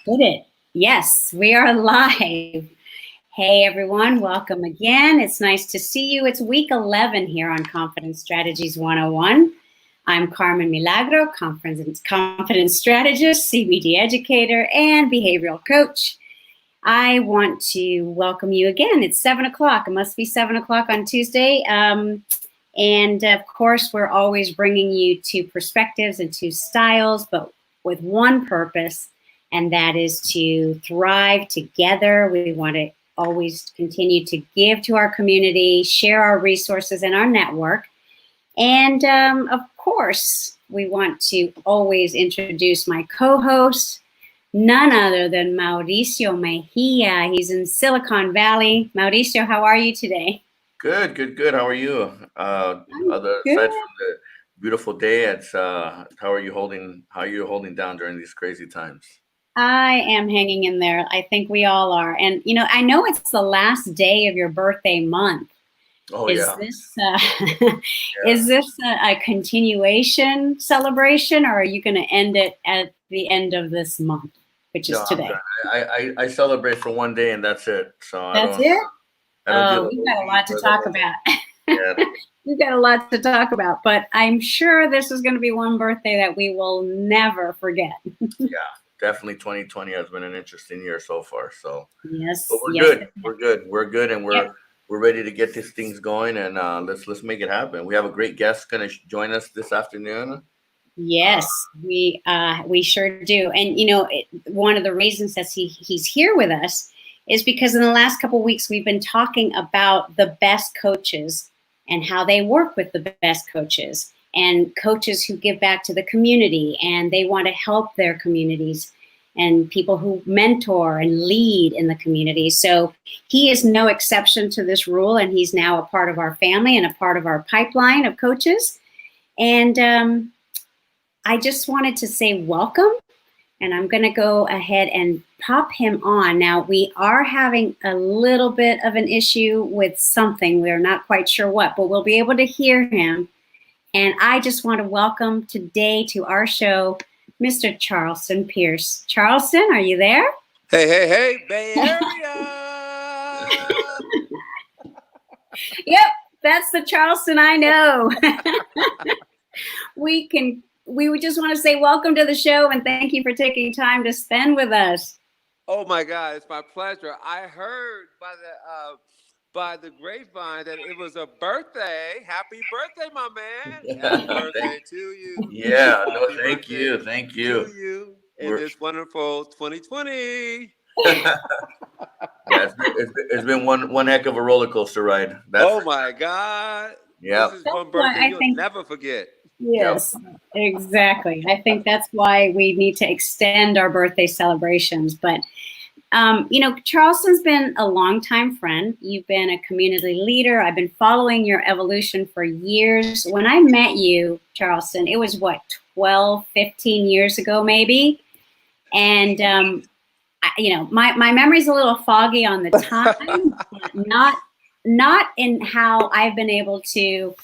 Did it? Yes, we are live. Hey everyone, welcome again. It's nice to see you. It's week 11 here on Confidence Strategies 101. I'm Carmen Milagro, confidence strategist, CBD educator, and behavioral coach. I want to welcome you again. It's 7 o'clock. It must be 7 o'clock on Tuesday. And of course, we're always bringing you two perspectives and two styles, but with one purpose, and that is to thrive together. We want to always continue to give to our community, share our resources and our network. And of course, we want to always introduce my co-host, none other than Mauricio Mejia. He's in Silicon Valley. Mauricio, how are you today? Good. How are you? I'm Other good. aside from the beautiful day, it's how are you holding? How are you holding down during these crazy times? I am hanging in there. I think we all are. And, I know it's the last day of your birthday month. Oh Is yeah, this yeah. is this a continuation celebration, or are you going to end it at the end of this month, which is No, I'm today? done. I celebrate for one day and that's it. So That's it? I don't do the We've whole got a week lot to or the talk whole about. month. Yeah, We've got a lot to talk about, but I'm sure this is going to be one birthday that we will never forget. yeah. Definitely 2020 has been an interesting year so far. So, but Yes, we're yes. good. We're good, and Yep. we're ready to get these things going and let's make it happen. We have a great guest going to join us this afternoon. Uh, Yes, we sure do. And one of the reasons that he's here with us is because in the last couple of weeks we've been talking about the best coaches and how they work with the best coaches and coaches who give back to the community and they want to help their communities and people who mentor and lead in the community. So he is no exception to this rule, and he's now a part of our family and a part of our pipeline of coaches. And I just wanted to say welcome, and I'm going to go ahead and pop him on. Now, we are having a little bit of an issue with something. We're not quite sure what, but we'll be able to hear him. And I just want to welcome today to our show, Mr. Charleston Pierce. Charleston, are you there? Hey, Bay Area! Yep, that's the Charleston I know. We would just want to say welcome to the show and thank you for taking time to spend with us. Oh my God, it's my pleasure. I heard by the grapevine that it was a birthday. Happy birthday, my man! Happy thank, birthday to you. yeah, no, Happy thank birthday you, thank to you. you in We're this wonderful 2020. Yeah, it's been one heck of a roller coaster ride. That's Oh for my God, this yep, is That's one why birthday I you'll think, never forget. yep. yes, exactly. I think that's why we need to extend our birthday celebrations. But Charleston's been a longtime friend. You've been a community leader. I've been following your evolution for years. When I met you, Charleston, it was what, 12, 15 years ago, maybe? And, my memory's a little foggy on the time, but not in how I've been able to,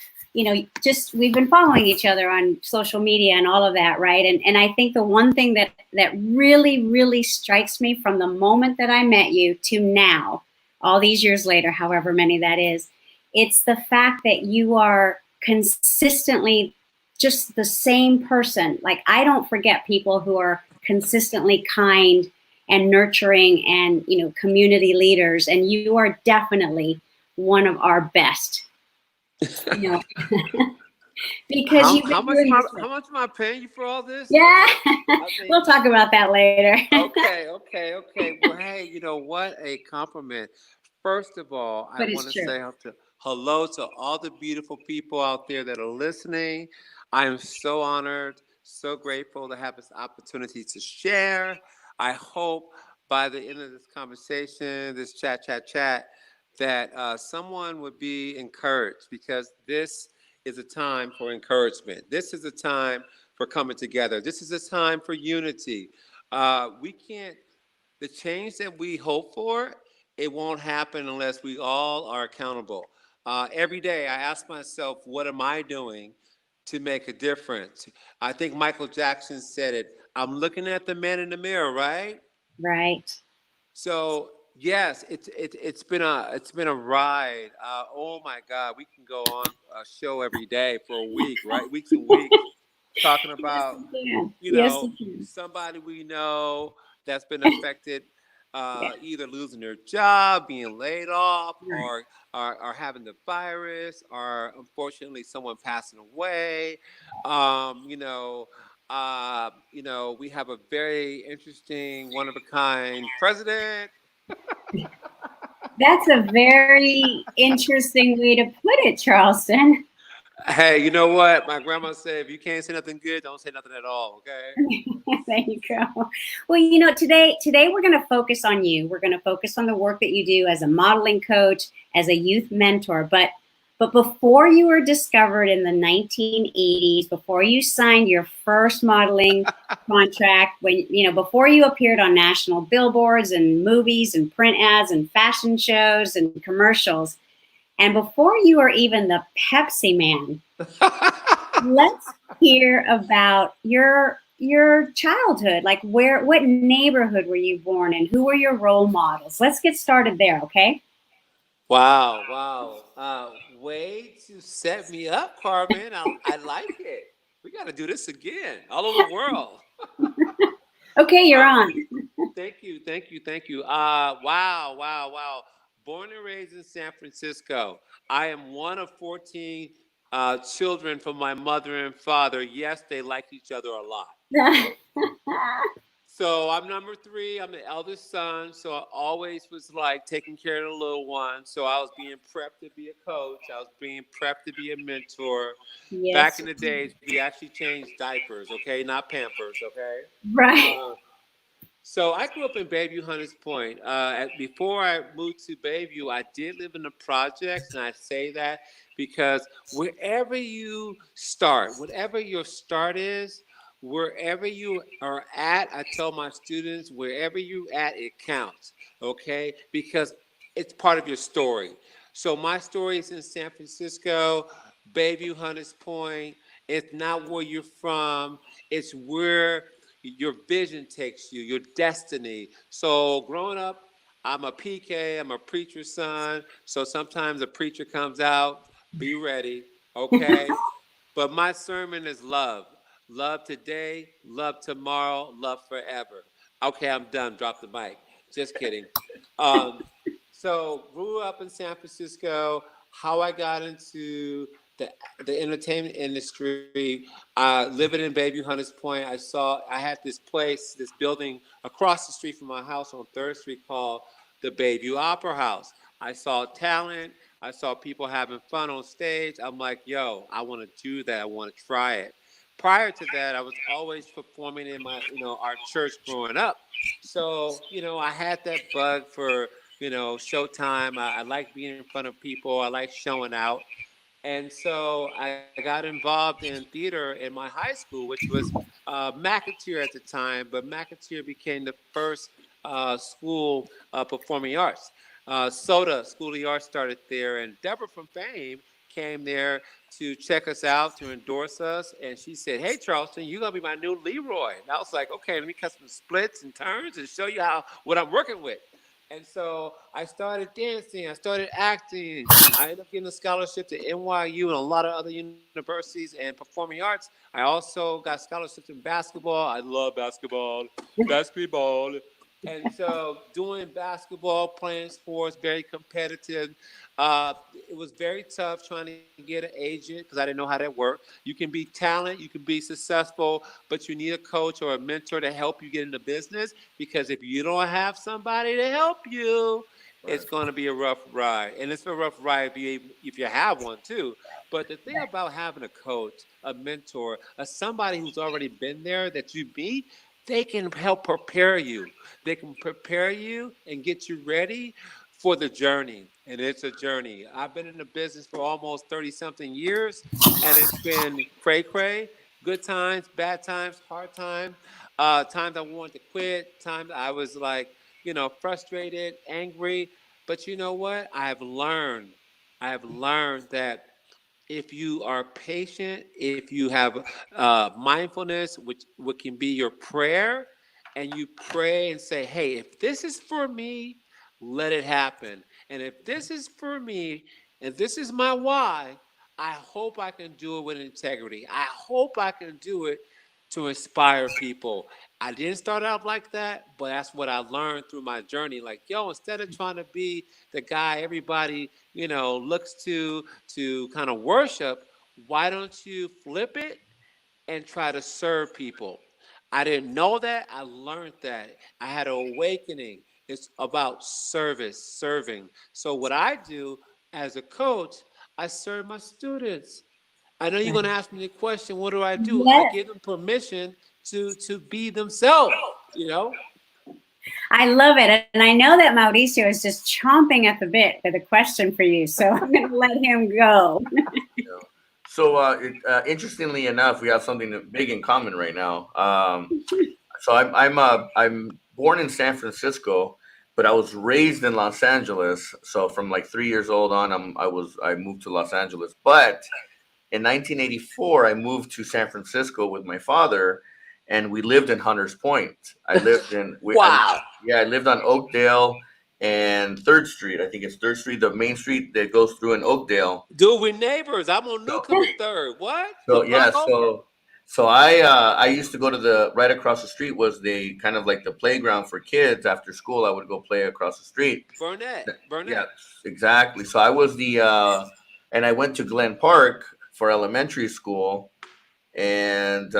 just we've been following each other on social media and all of that, right? And I think the one thing that really, really strikes me from the moment that I met you to now, all these years later, however many that is, it's the fact that you are consistently just the same person. Like, I don't forget people who are consistently kind and nurturing and, community leaders. And you are definitely one of our best, you know, because How you've how been much doing am I this. how much am I paying you for all this? Yeah, I mean, we'll talk about that later. okay. Well, hey, you know what? A compliment. First of all, I But want it's to true. say hello to all the beautiful people out there that are listening. I am so honored, so grateful to have this opportunity to share. I hope by the end of this conversation, this chat, that someone would be encouraged because this is a time for encouragement. This is a time for coming together. This is a time for unity. We can't, the change that we hope for, it won't happen unless we all are accountable. Every day I ask myself, what am I doing to make a difference? I think Michael Jackson said it. I'm looking at the man in the mirror, right? Right. So yes, it's been a ride. Oh my God, we can go on a show every day for a week, right? Weeks and weeks talking Yes, about, you can. you Yes, know, you can. somebody we know that's been affected, Yeah. either losing their job, being laid off, Right. or having the virus, or unfortunately someone passing away. You know, we have a very interesting, one of a kind president. That's a very interesting way to put it, Charleston. Hey, you know what? My grandma said, if you can't say nothing good, don't say nothing at all. Okay. There you go. Well, today we're going to focus on you. We're going to focus on the work that you do as a modeling coach, as a youth mentor. But before you were discovered in the 1980s, before you signed your first modeling contract, before you appeared on national billboards and movies and print ads and fashion shows and commercials, and before you were even the Pepsi man, let's hear about your childhood. Like what neighborhood were you born in? Who were your role models? Let's get started there, okay? Wow, wow. Way to set me up, Carmen. I like it. We got to do this again, all over the world. Okay, you're Uh, on. Thank you, thank you, thank you. Wow, wow, wow. Born and raised in San Francisco. I am one of 14 children from my mother and father. Yes, they like each other a lot. So I'm number three. I'm the eldest son. So I always was like taking care of the little one. So I was being prepped to be a coach. I was being prepped to be a mentor. Back Yes. in the days, we actually changed diapers, okay? Not Pampers, okay? Right. Uh, so I grew up in Bayview, Hunters Point. Before I moved to Bayview, I did live in the projects, and I say that because wherever you start, whatever your start is, wherever you are at, I tell my students, wherever you at, it counts, okay? Because it's part of your story. So my story is in San Francisco, Bayview, Hunters Point. It's not where you're from. It's where your vision takes you, your destiny. So growing up, I'm a PK, I'm a preacher's son. So sometimes a preacher comes out, be ready, okay? But my sermon is love. Love today, love tomorrow, love forever. Okay, I'm done. Drop the mic. Just kidding. Um, so grew up in San Francisco. How I got into the the entertainment industry, living in Bayview Hunters Point, I had this place, this building across the street from my house on 3rd Street called the Bayview Opera House. I saw talent. I saw people having fun on stage. I'm like, yo, I want to do that. I want to try it. Prior to that, I was always performing in our church growing up. So, I had that bug for, showtime. I like being in front of people. I like showing out. And so I got involved in theater in my high school, which was McAteer at the time, but McAteer became the first school performing arts. SOTA, School of the Arts, started there, and Deborah from Fame came there to check us out, to endorse us, and she said, "Hey, Charleston, you're gonna be my new Leroy." And I was like, "Okay, let me cut some splits and turns and show you what I'm working with." And so I started dancing, I started acting. I ended up getting a scholarship to NYU and a lot of other universities and performing arts. I also got scholarships in basketball. I love basketball, basketball. And so doing basketball, playing sports, very competitive. It was very tough trying to get an agent because I didn't know how that worked. You can be talent, you can be successful, but you need a coach or a mentor to help you get into business, because if you don't have somebody to help you, it's Right. going to be a rough ride. And it's a rough ride if you have one too. But the thing about having a coach, a mentor, somebody who's already been there that you meet, they can help prepare you. They can prepare you and get you ready for the journey. And it's a journey. I've been in the business for almost 30 something years, and it's been cray cray, good times, bad times, hard times, times I wanted to quit, times I was like, frustrated, angry. But you know what? I have learned that if you are patient, if you have mindfulness, which can be your prayer, and you pray and say, hey, if this is for me, let it happen. And if this is for me, and this is my why, I hope I can do it with integrity. I hope I can do it to inspire people. I didn't start out like that, but that's what I learned through my journey. Like, yo, instead of trying to be the guy everybody, looks to kind of worship, why don't you flip it and try to serve people? I didn't know that. I learned that. I had an awakening. It's about service, serving. So what I do as a coach, I serve my students. I know you're going to ask me the question, what do? I Yes. give them permission to be themselves, I love it. And I know that Mauricio is just chomping at the bit with a question for you. So I'm going to let him go. So interestingly enough, we have something big in common right now. So I'm born in San Francisco, but I was raised in Los Angeles. So from like 3 years old on, I moved to Los Angeles. But in 1984, I moved to San Francisco with my father, and we lived in Hunters Point. I lived in Wow. I lived on Oakdale and Third Street. I think it's Third Street, the main street that goes through in Oakdale. Dude, we're neighbors. I'm on Newcomb and Third. What? So yeah, so I used to go to the right across the street was the kind of like the playground for kids. After school, I would go play across the street. Burnett. Yeah, exactly. So I was and I went to Glen Park for elementary school, and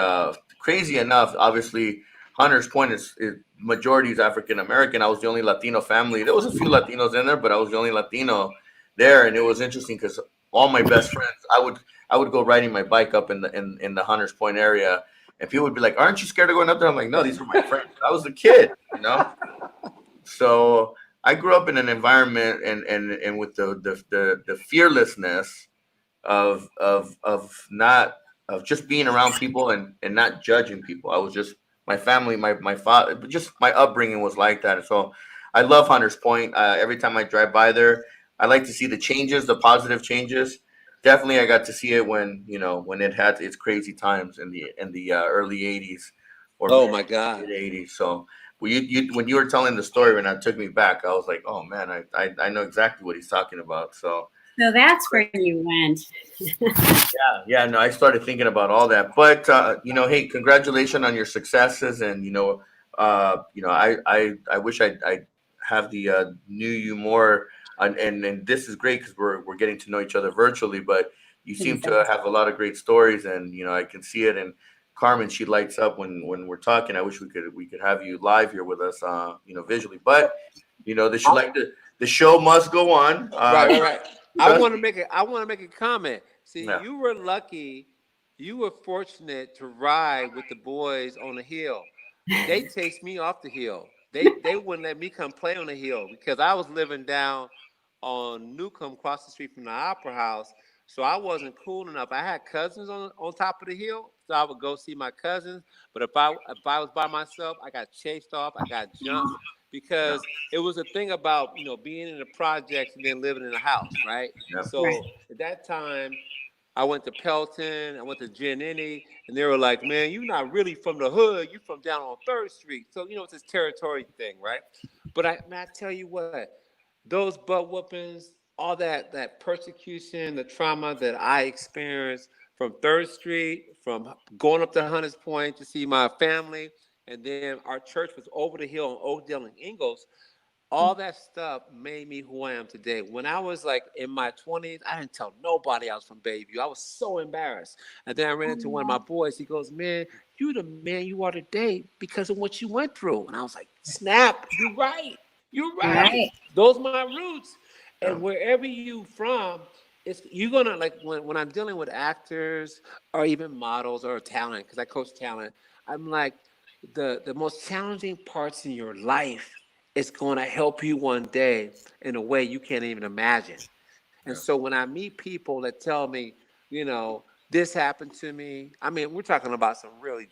crazy enough, obviously, Hunters Point is majority is African American. I was the only Latino family. There was a few Latinos in there, but I was the only Latino there, and it was interesting because all my best friends, I would go riding my bike up in the Hunters Point area, and people would be like, "Aren't you scared of going up there?" I'm like, "No, these are my friends." I was a kid. So I grew up in an environment and with the fearlessness of just being around people and not judging people. I was just my family, my father, just my upbringing was like that. So I love Hunters Point. Every time I drive by there, I like to see the changes, the positive changes. Definitely, I got to see it when when it had its crazy times in the early '80s or my God. mid '80s. So when you were telling the story, when it took me back, I was like, oh man, I know exactly what he's talking about. So that's where you went. yeah, no, I started thinking about all that. But hey, congratulations on your successes, and I wish I have the knew you more, and this is great because we're getting to know each other virtually. But you seem to have a lot of great stories, and I can see it. And Carmen, she lights up when we're talking. I wish we could have you live here with us, visually. But the show must go on. Right. I want to make a comment. See, Yeah. you were lucky. You were fortunate to ride with the boys on the hill. They chased me off the hill. They wouldn't let me come play on the hill because I was living down on Newcomb, across the street from the Opera House. So I wasn't cool enough. I had cousins on top of the hill, so I would go see my cousins. But if I was by myself, I got chased off. I got jumped because it was a thing about being in the projects and then living in a house, right? Yeah. So at that time, I went to Pelton, I went to Giannini, and they were like, "Man, you're not really from the hood. You're from down on Third Street." So it's this territory thing, right? But I tell you what, those butt whoopings, all that persecution, the trauma that I experienced from Third Street, from going up to Hunters Point to see my family, and then our church was over the hill in Oakdale and Ingalls. All that stuff made me who I am today. When I was like in my 20s, I didn't tell nobody I was from Bayview. I was so embarrassed. And then I ran into one of my boys. He goes, "Man, you the man you are today because of what you went through." And I was like, snap, you're right. You're right. Those are my roots. And wherever you from, you're gonna like when I'm dealing with actors or even models or talent, because I coach talent, I'm like, the most challenging parts in your life is going to help you one day in a way you can't even imagine. And so when I meet people that tell me, this happened to me, I mean, we're talking about some really,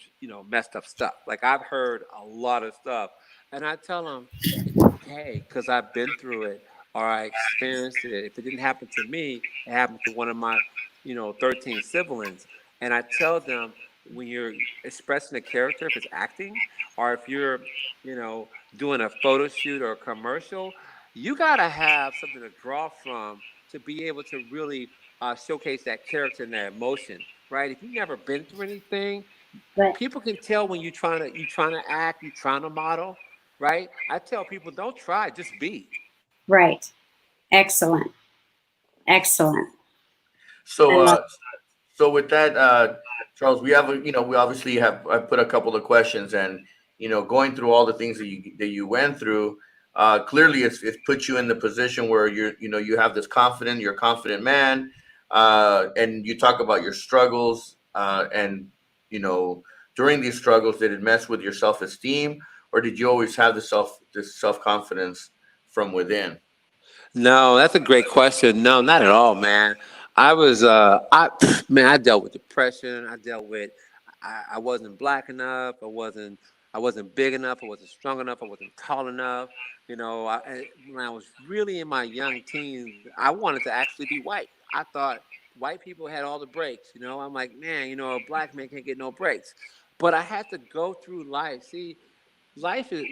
messed up stuff. Like I've heard a lot of stuff, and I tell them it's okay because I've been through it or I experienced it. If it didn't happen to me, it happened to one of my, 13 siblings. And I tell them when you're expressing a character, if it's acting, or if you're, doing a photo shoot or a commercial, you gotta have something to draw from to be able to really showcase that character and that emotion, right? If you've never been through anything, Right. people can tell when you're trying to act, you're trying to model, right? I tell people, don't try, just be. Right. Excellent. Excellent. I So, love. so with that, Charles, we obviously have I put a couple of questions, and going through all the things that you went through, clearly it's put you in the position where you have this you're a confident man, and you talk about your struggles, and you know, during these struggles, did it mess with your self-esteem, or did you always have this self-confidence from within? No, that's a great question. No, not at all, man. I was, man, I dealt with depression. I wasn't black enough. I wasn't big enough. I wasn't strong enough. I wasn't tall enough. When I was really in my young teens, I wanted to actually be white. I thought white people had all the breaks. I'm like, man, a black man can't get no breaks. But I had to go through life. See, life is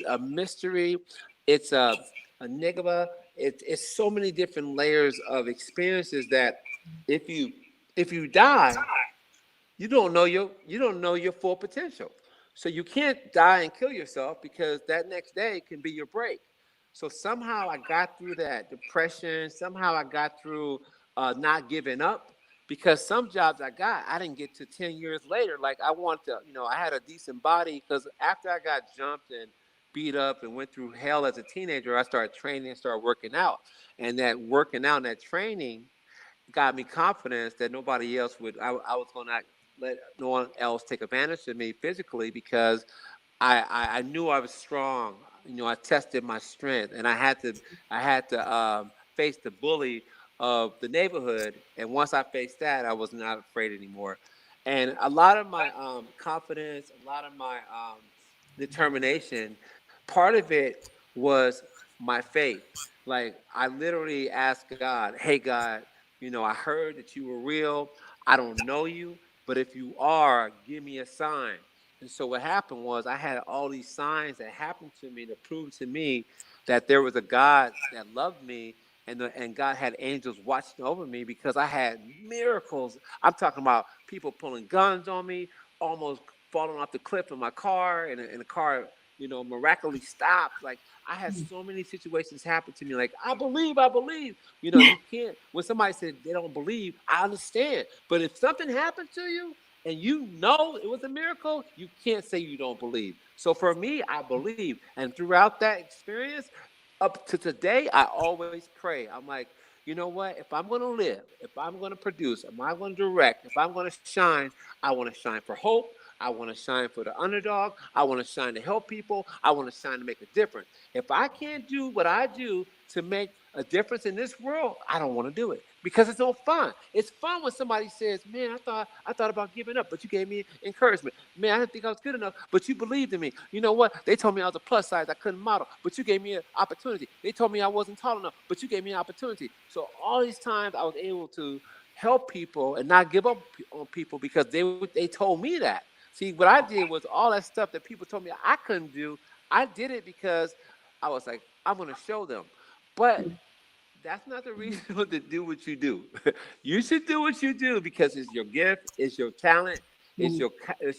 a mystery. It's a enigma. It's so many different layers of experiences that if you die, you don't know your full potential. So you can't die and kill yourself because that next day can be your break. So somehow I got through that depression. Somehow I got through not giving up, because some jobs I didn't get to 10 years later. Like I had a decent body, because after I got jumped and beat up and went through hell as a teenager, I started training and started working out. And that working out and that training got me confidence that nobody else would. I was going to let no one else take advantage of me physically, because I knew I was strong. I tested my strength, and I had to face the bully of the neighborhood. And once I faced that, I was not afraid anymore. And a lot of my confidence, a lot of my determination, part of it was my faith. Like, I literally asked God, "Hey God, I heard that you were real. I don't know you, but if you are, give me a sign." And so what happened was, I had all these signs that happened to me to prove to me that there was a God that loved me, and God had angels watching over me, because I had miracles. I'm talking about people pulling guns on me, almost falling off the cliff in my car, and the car, miraculously stopped. Like, I had so many situations happen to me. Like, I believe, I believe. You can't. When somebody said they don't believe, I understand. But if something happened to you, and it was a miracle, you can't say you don't believe. So for me, I believe. And throughout that experience, up to today, I always pray. I'm like, you know what? If I'm going to live, if I'm going to produce, if I'm going to direct, if I'm going to shine, I want to shine for hope. I want to shine for the underdog. I want to shine to help people. I want to shine to make a difference. If I can't do what I do to make a difference in this world, I don't want to do it, because it's no fun. It's fun when somebody says, "Man, I thought about giving up, but you gave me encouragement. Man, I didn't think I was good enough, but you believed in me. You know what? They told me I was a plus size, I couldn't model, but you gave me an opportunity. They told me I wasn't tall enough, but you gave me an opportunity." So all these times I was able to help people and not give up on people, because they told me that. See, what I did was, all that stuff that people told me I couldn't do, I did it because I was like, I'm going to show them. But that's not the reason to do what you do. You should do what you do because it's your gift, it's your talent, it's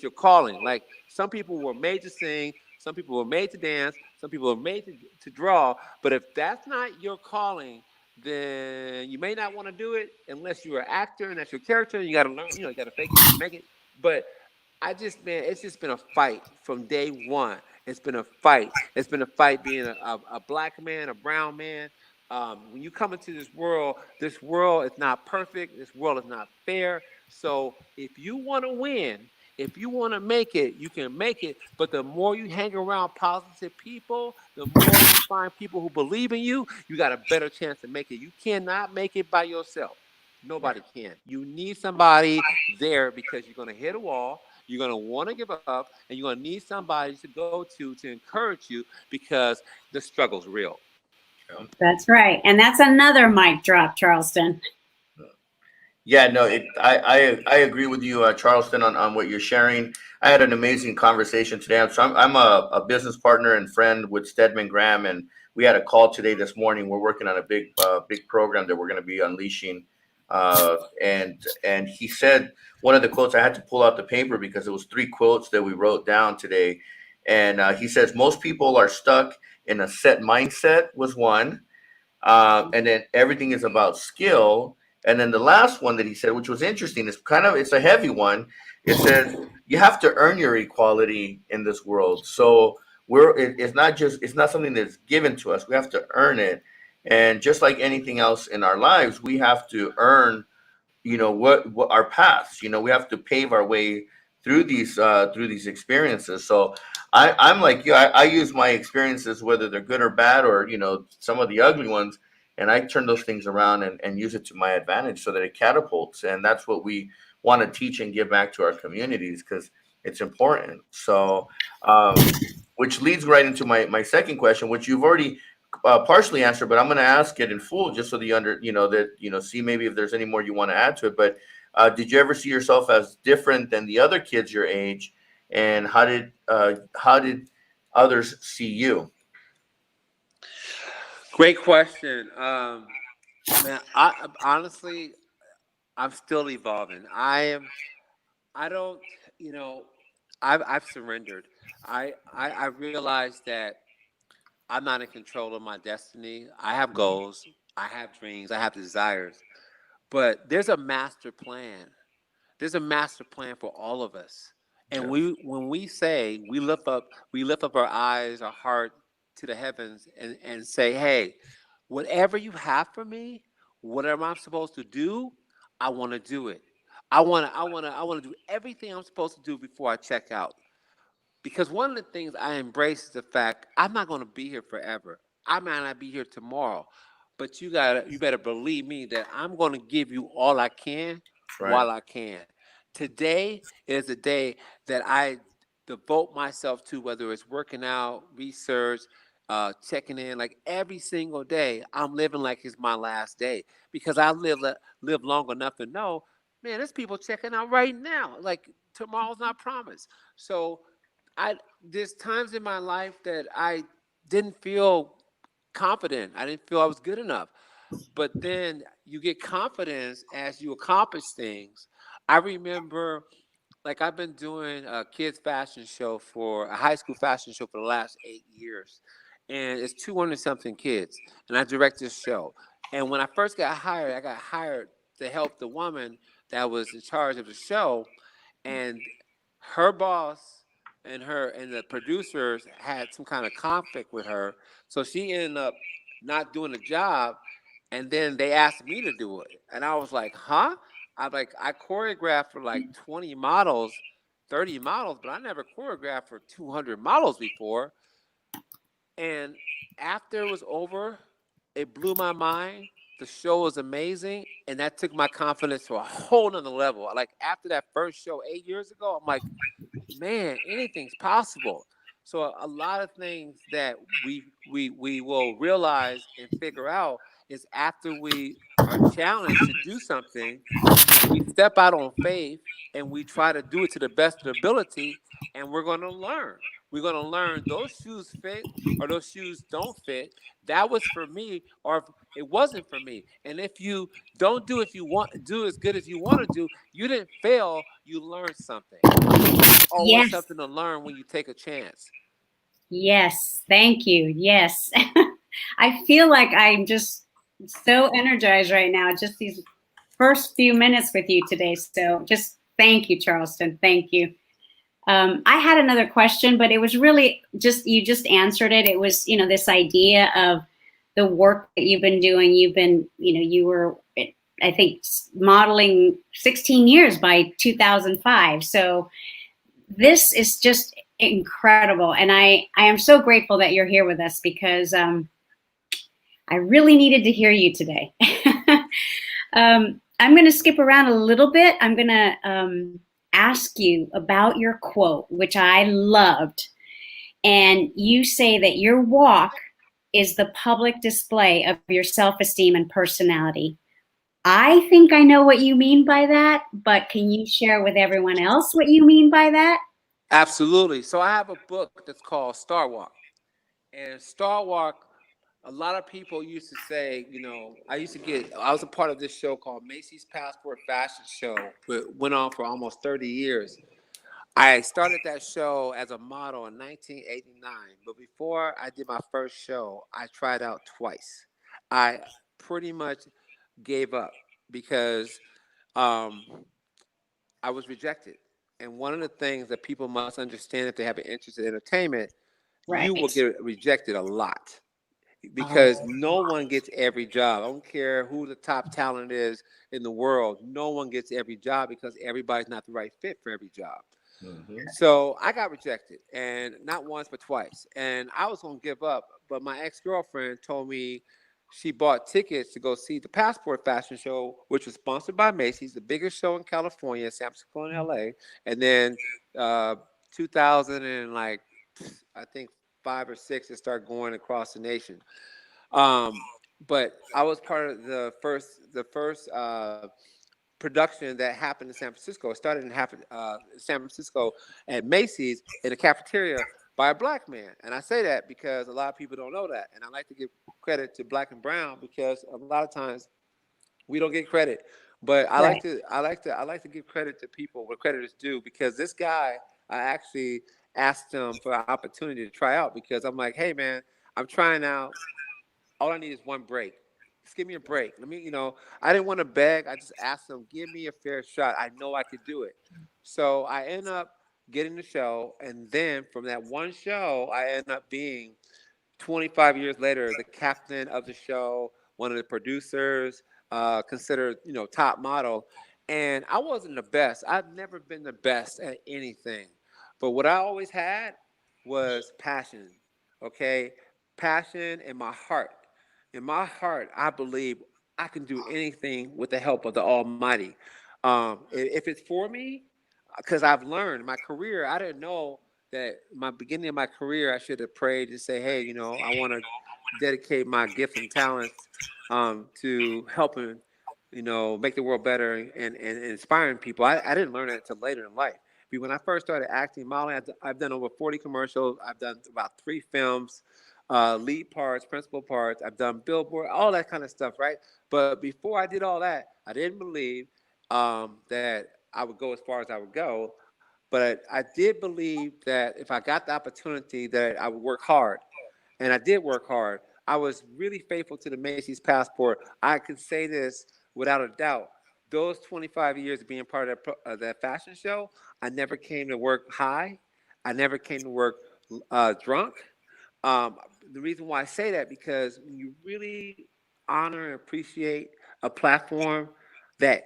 your calling. Like, some people were made to sing, some people were made to dance, some people were made to draw. But if that's not your calling, then you may not want to do it, unless you're an actor and that's your character. You got to learn, you got to fake it to make it. But man, it's just been a fight from day one. It's been a fight. It's been a fight being a black man, a brown man. When you come into this world is not perfect. This world is not fair. So if you want to win, if you want to make it, you can make it. But the more you hang around positive people, the more you find people who believe in you, you got a better chance to make it. You cannot make it by yourself. Nobody can. You need somebody there, because you're going to hit a wall. You're going to want to give up, and you're going to need somebody to go to encourage you, because the struggle's real. That's right. And that's another mic drop, Charleston. Yeah, no, I agree with you, Charleston, on what you're sharing. I had an amazing conversation today. So I'm a business partner and friend with Stedman Graham, and we had a call today this morning. We're working on a big program that we're going to be unleashing. And he said one of the quotes, I had to pull out the paper because it was three quotes that we wrote down today. And he says most people are stuck in a set mindset was one. And then everything is about skill. And then the last one that he said, which was interesting, is it's a heavy one. It says you have to earn your equality in this world. So it's not something that's given to us. We have to earn it. And just like anything else in our lives, we have to earn, what our paths. We have to pave our way through these experiences. So I'm like you. I use my experiences, whether they're good or bad, or some of the ugly ones, and I turn those things around and use it to my advantage so that it catapults. And that's what we want to teach and give back to our communities, because it's important. So which leads right into my second question, which you've already partially answered, but I'm going to ask it in full just so see maybe if there's any more you want to add to it. But did you ever see yourself as different than the other kids your age, and how did others see you? Great question. Man, I honestly, I'm still evolving. I don't, you know, I've surrendered. I realized that I'm not in control of my destiny. I have goals, I have dreams, I have desires, but there's a master plan. There's a master plan for all of us. And Yes. when we say we lift up our eyes, our heart to the heavens and say, hey, whatever you have for me, whatever I'm supposed to do, I want to do it. I want to do everything I'm supposed to do before I check out. Because one of the things I embrace is the fact I'm not going to be here forever. I might not be here tomorrow, but you better believe me that I'm going to give you all I can Right. while I can. Today is the day that I devote myself to, whether it's working out, research, checking in, like every single day. I'm living like it's my last day because live long enough to know, man, there's people checking out right now. Like tomorrow's not promised. So I there's times in my life that I didn't feel confident. I didn't feel I was good enough. But then you get confidence as you accomplish things. I remember, like, I've been doing a kids fashion show for a high school fashion show for the last 8 years, and it's 200 something kids, and I direct this show. And when I first got hired, I got hired to help the woman that was in charge of the show, and her boss and the producers had some kind of conflict with her, so she ended up not doing the job, and then they asked me to do it, and I was like, huh? I choreographed for like 20 models, 30 models, but I never choreographed for 200 models before. And after it was over, it blew my mind. The show was amazing, and that took my confidence to a whole nother level. Like after that first show 8 years ago, I'm like, man, anything's possible. So a lot of things that we will realize and figure out is after we are challenged to do something, we step out on faith and we try to do it to the best of the ability, and we're going to learn. We're going to learn those shoes fit or those shoes don't fit. That was for me, or if it wasn't for me. And if you don't do if you want do as good as you want to do, you didn't fail. You learned something. There's always Yes. something to learn when you take a chance. Yes. Thank you. Yes. I feel like I'm just so energized right now, just these first few minutes with you today. So just thank you, Charleston. Thank you. I had another question, but it was really just, you just answered it. It was, this idea of the work that you've been doing. You've been, you were, I think, modeling 16 years by 2005. So this is just incredible. And I am so grateful that you're here with us because I really needed to hear you today. I'm going to skip around a little bit. I'm going to ask you about your quote, which I loved. And you say that your walk is the public display of your self-esteem and personality. I think I know what you mean by that, but can you share with everyone else what you mean by that? Absolutely. So I have a book that's called Star Walk. And Star Walk, a lot of people used to say, I was a part of this show called Macy's Passport Fashion Show, which went on for almost 30 years. I started that show as a model in 1989, but before I did my first show, I tried out twice. I pretty much gave up because um, I was rejected. And one of the things that people must understand if they have an interest in entertainment, you will Right. get rejected a lot because Oh, no one gets every job. I don't care who the top talent is in the world. No one gets every job because everybody's not the right fit for every job. Hmm. So I got rejected, and not once but twice. And I was gonna give up, but my ex-girlfriend told me she bought tickets to go see the Passport Fashion Show, which was sponsored by Macy's, the biggest show in California, San Francisco, and LA. And then 2000 and like I think 5 or 6, it started going across the nation. Um, but I was part of the first production that happened in San Francisco. It started in San Francisco at Macy's in a cafeteria by a black man. And I say that because a lot of people don't know that. And I like to give credit to Black and Brown because a lot of times we don't get credit. But right. I like to give credit to people where credit is due because this guy, I actually asked him for an opportunity to try out because I'm like, hey man, I'm trying out. All I need is one break. Just give me a break. I didn't want to beg. I just asked them, give me a fair shot. I know I could do it. So I end up getting the show. And then from that one show, I end up being 25 years later, the captain of the show, one of the producers, considered, top model. And I wasn't the best. I've never been the best at anything. But what I always had was passion. Okay. Passion in my heart. In my heart, I believe I can do anything with the help of the Almighty. If it's for me, because I've learned in my career, I didn't know that my beginning of my career, I should have prayed to say, hey, I want to dedicate my gifts and talents to helping, make the world better and inspiring people. I didn't learn that until later in life. But when I first started acting, modeling, I've done over 40 commercials. I've done about 3 films, lead parts, principal parts. I've done billboard, all that kind of stuff, right? But before I did all that, I didn't believe that I would go as far as I would go. But I did believe that if I got the opportunity, that I would work hard, and I did work hard. I was really faithful to the Macy's Passport. I can say this without a doubt. Those 25 years of being part of that fashion show, I never came to work high. I never came to work drunk. Um, the reason why I say that because when you really honor and appreciate a platform that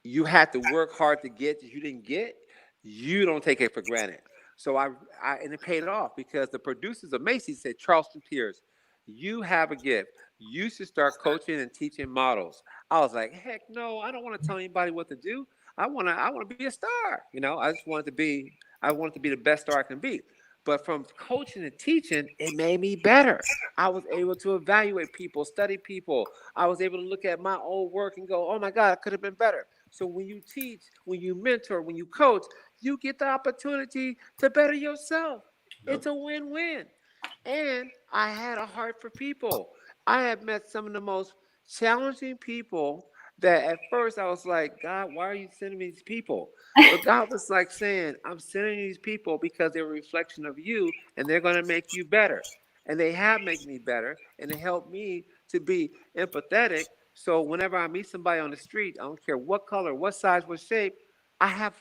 you had to work hard to get that you didn't get, you don't take it for granted. So and it paid off because the producers of Macy's said, Charleston Pierce, you have a gift. You should start coaching and teaching models. I was like, heck no, I don't want to tell anybody what to do. I want to be a star. I wanted to be the best star I can be. But from coaching and teaching, it made me better. I was able to evaluate people, study people. I was able to look at my own work and go, oh my God, I could have been better. So when you teach, when you mentor, when you coach, you get the opportunity to better yourself. Yep. It's a win-win. And I had a heart for people. I have met some of the most challenging people that at first I was like, God, why are you sending me these people? But God was like saying, I'm sending these people because they're a reflection of you and they're going to make you better. And they have made me better and it helped me to be empathetic. So whenever I meet somebody on the street, I don't care what color, what size, what shape, I have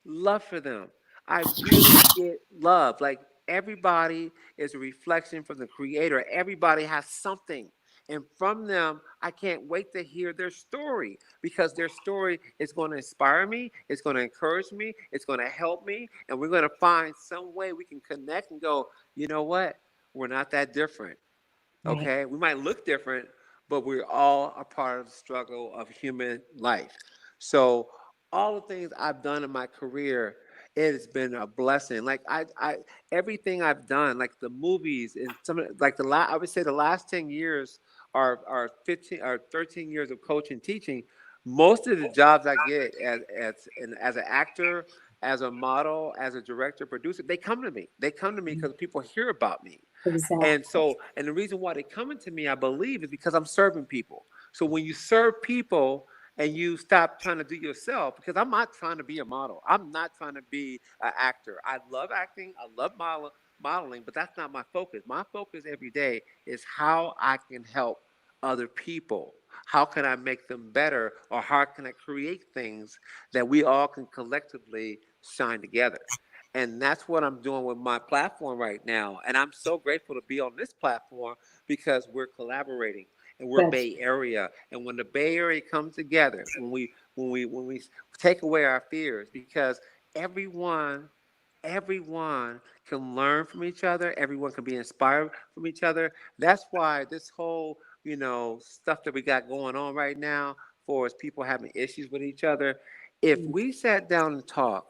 love for them. I really get love. Like everybody is a reflection from the creator. Everybody has something. And from them, I can't wait to hear their story because their story is going to inspire me. It's going to encourage me. It's going to help me. And we're going to find some way we can connect and go, you know what? We're not that different. Right. Okay. We might look different, but we're all a part of the struggle of human life. So all the things I've done in my career, it has been a blessing. Like everything I've done, like the movies and like I would say the last 10 years are 15 or 13 years of coaching, teaching. Most of the jobs I get as an actor, as a model, as a director, producer, they come to me. They come to me because people hear about me. Exactly. And so, and the reason why they're coming to me, I believe, is because I'm serving people. So when you serve people and you stop trying to do yourself, because I'm not trying to be a model. I'm not trying to be an actor. I love acting. I love modeling, but that's not my focus. My focus every day is how I can help other people. How can I make them better, or how can I create things that we all can collectively shine together? And that's what I'm doing with my platform right now. And I'm so grateful to be on this platform because we're collaborating and we're Good. Bay Area. And when the Bay Area comes together, when we take away our fears, because everyone everyone can learn from each other, everyone can be inspired from each other. That's why this whole, stuff that we got going on right now, for as people having issues with each other, if we sat down and talk,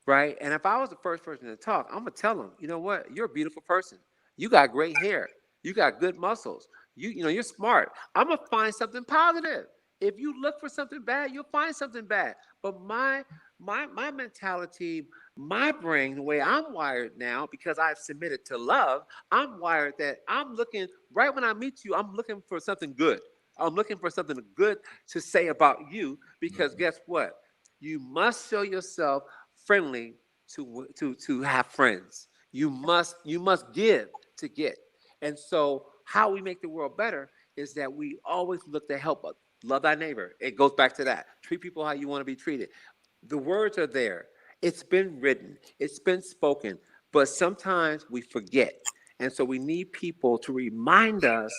right? And if I was the first person to talk, I'm gonna tell them, you know what? You're a beautiful person. You got great hair. You got good muscles. You're smart. I'm gonna find something positive. If you look for something bad, you'll find something bad. But my mentality, my brain, the way I'm wired now, because I've submitted to love, I'm wired that I'm looking right when I meet you. I'm looking for something good. I'm looking for something good to say about you, because guess what? You must show yourself friendly to have friends. You must give to get. And so how we make the world better is that we always look to help us. Love thy neighbor. It goes back to that. Treat people how you want to be treated. The words are there. It's been written. It's been spoken. But sometimes we forget. And so we need people to remind us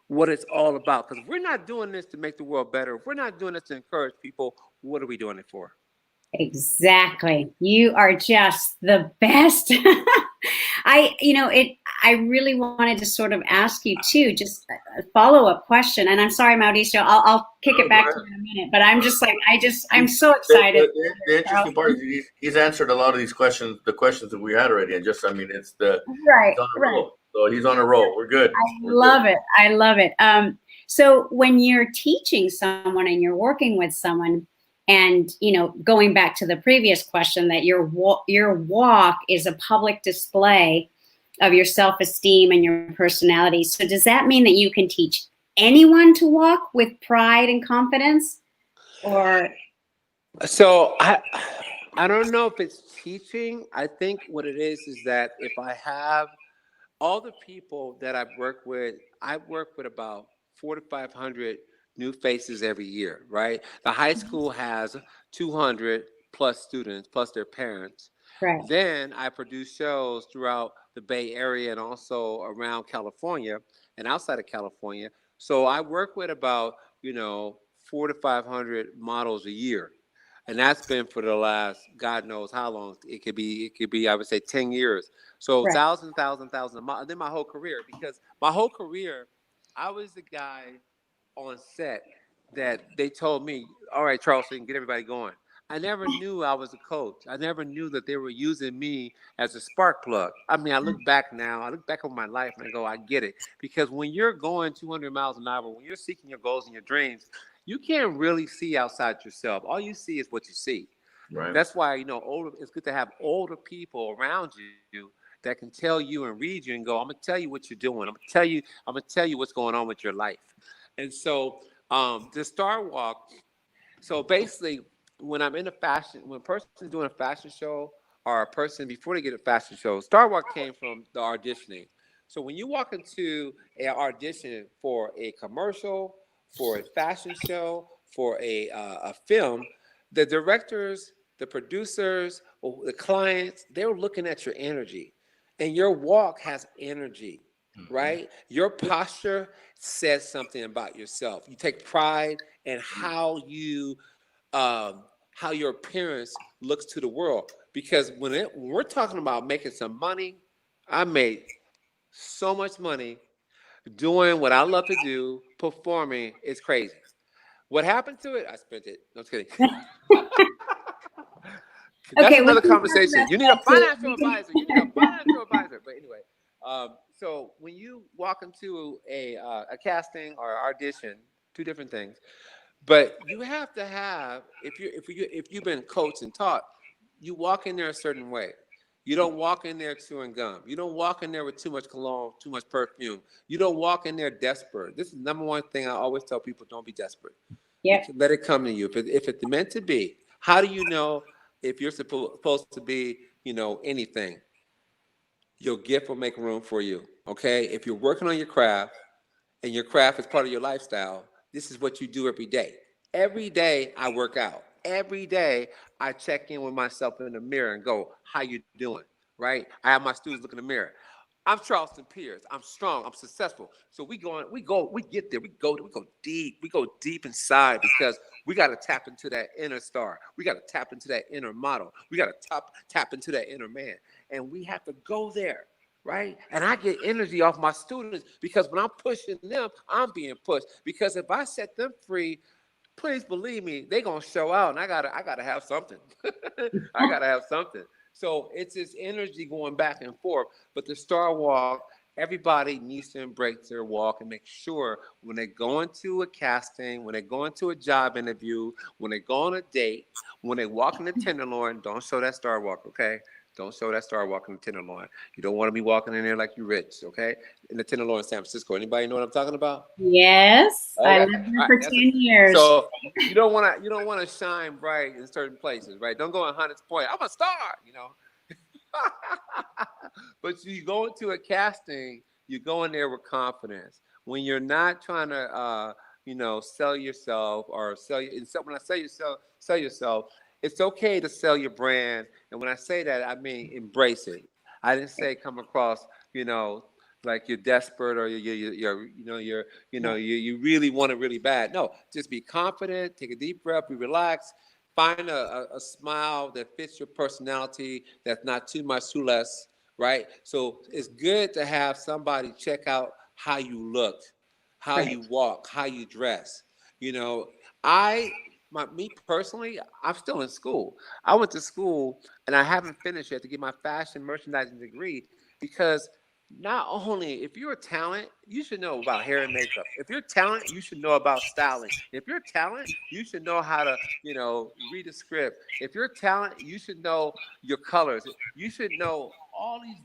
what it's all about. Because if we're not doing this to make the world better, if we're not doing this to encourage people, what are we doing it for? Exactly. You are just the best. I really wanted to sort of ask you too, just a follow-up question. And I'm sorry, Mauricio, I'll kick it back to you in a minute, but I'm just like, I'm so excited. The interesting part is he's answered a lot of these questions, the questions that we had already. And just, I mean, he's Right, on a right. roll. So he's on a roll. We're good. Love it. I love it. So when you're teaching someone and you're working with someone, and going back to the previous question, that your walk is a public display of your self-esteem and your personality. So does that mean that you can teach anyone to walk with pride and confidence? Or So I don't know if it's teaching. I think what it is that if I have all the people that I work with about 400 to 500 new faces every year, right? The high school has 200 plus students, plus their parents. right. Then I produce shows throughout the Bay Area and also around California and outside of California. So I work with about, 400 to 500 models a year. And that's been for the last, God knows how long. It could be, I would say 10 years. So Right. thousands, and then my whole career, because my whole career, I was the guy on set that they told me, all right, Charleston, get everybody going. I never knew I was a coach. I never knew that they were using me as a spark plug. I mean, I look back now, I look back over my life and I go, I get it. Because when you're going 200 miles an hour, when you're seeking your goals and your dreams, you can't really see outside yourself. All you see is what you see. Right. That's why, it's good to have older people around you that can tell you and read you and go, I'm gonna tell you what you're doing. I'm gonna tell you what's going on with your life. And so the Star Walk, so basically when I'm in when a person's doing a fashion show, or a person before they get a fashion show, Star Walk came from the auditioning. So when you walk into an audition for a commercial, for a fashion show, for a film, the directors, the producers, or the clients, they're looking at your energy. And your walk has energy, right? Your posture says something about yourself. You take pride in how your appearance looks to the world. Because when we're talking about making some money, I made so much money doing what I love to do, performing. It's crazy. What happened to it? I spent it. No, I'm just kidding. That's Okay, another conversation. You need a financial advisor. But anyway, so when you walk into a casting or audition, two different things. But you have to have, if you've been coached and taught, you walk in there a certain way. You don't walk in there chewing gum. You don't walk in there with too much cologne, too much perfume. You don't walk in there desperate. This is the number one thing I always tell people: don't be desperate. Yep. Let it come to you. If it's meant to be, how do you know if you're supposed to be, anything? Your gift will make room for you. Okay. If you're working on your craft and your craft is part of your lifestyle, this is what you do every day. Every day I work out. Every day I check in with myself in the mirror and go, how you doing? Right? I have my students look in the mirror. I'm Charleston Pierce. I'm strong. I'm successful. So we get there. We go deep. We go deep inside because we got to tap into that inner star. We got to tap into that inner model. We got to tap into that inner man. And we have to go there. Right? And I get energy off my students because when I'm pushing them, I'm being pushed. Because if I set them free, please believe me, they're gonna show out. And I gotta have something. I gotta have something. So it's this energy going back and forth. But the Star Walk, everybody needs to embrace their walk and make sure when they go into a casting, when they go into a job interview, when they go on a date, when they walk in the Tenderloin, don't show that Star Walk, okay? Don't show that Star Walk in the Tenderloin. You don't want to be walking in there like you're rich, okay? In the Tenderloin in San Francisco. Anybody know what I'm talking about? Yes, Okay. I lived there for 10 years. So you don't want to shine bright in certain places, right? Don't go in Hunters Point. I'm a star, But you go into a casting, you go in there with confidence. When you're not trying to, sell yourself or when I sell yourself, it's okay to sell your brand. And when I say that, I mean embrace it. I didn't say come across, like you're desperate or you really want it really bad. No, just be confident, take a deep breath, be relaxed, find a smile that fits your personality, that's not too much, too less, right? So it's good to have somebody check out how you look, how you walk, how you dress. Me personally, I'm still in school. I went to school and I haven't finished yet to get my fashion merchandising degree because not only if you're a talent, you should know about hair and makeup. If you're a talent, you should know about styling. If you're a talent, you should know how to, read a script. If you're a talent, you should know your colors. You should know all these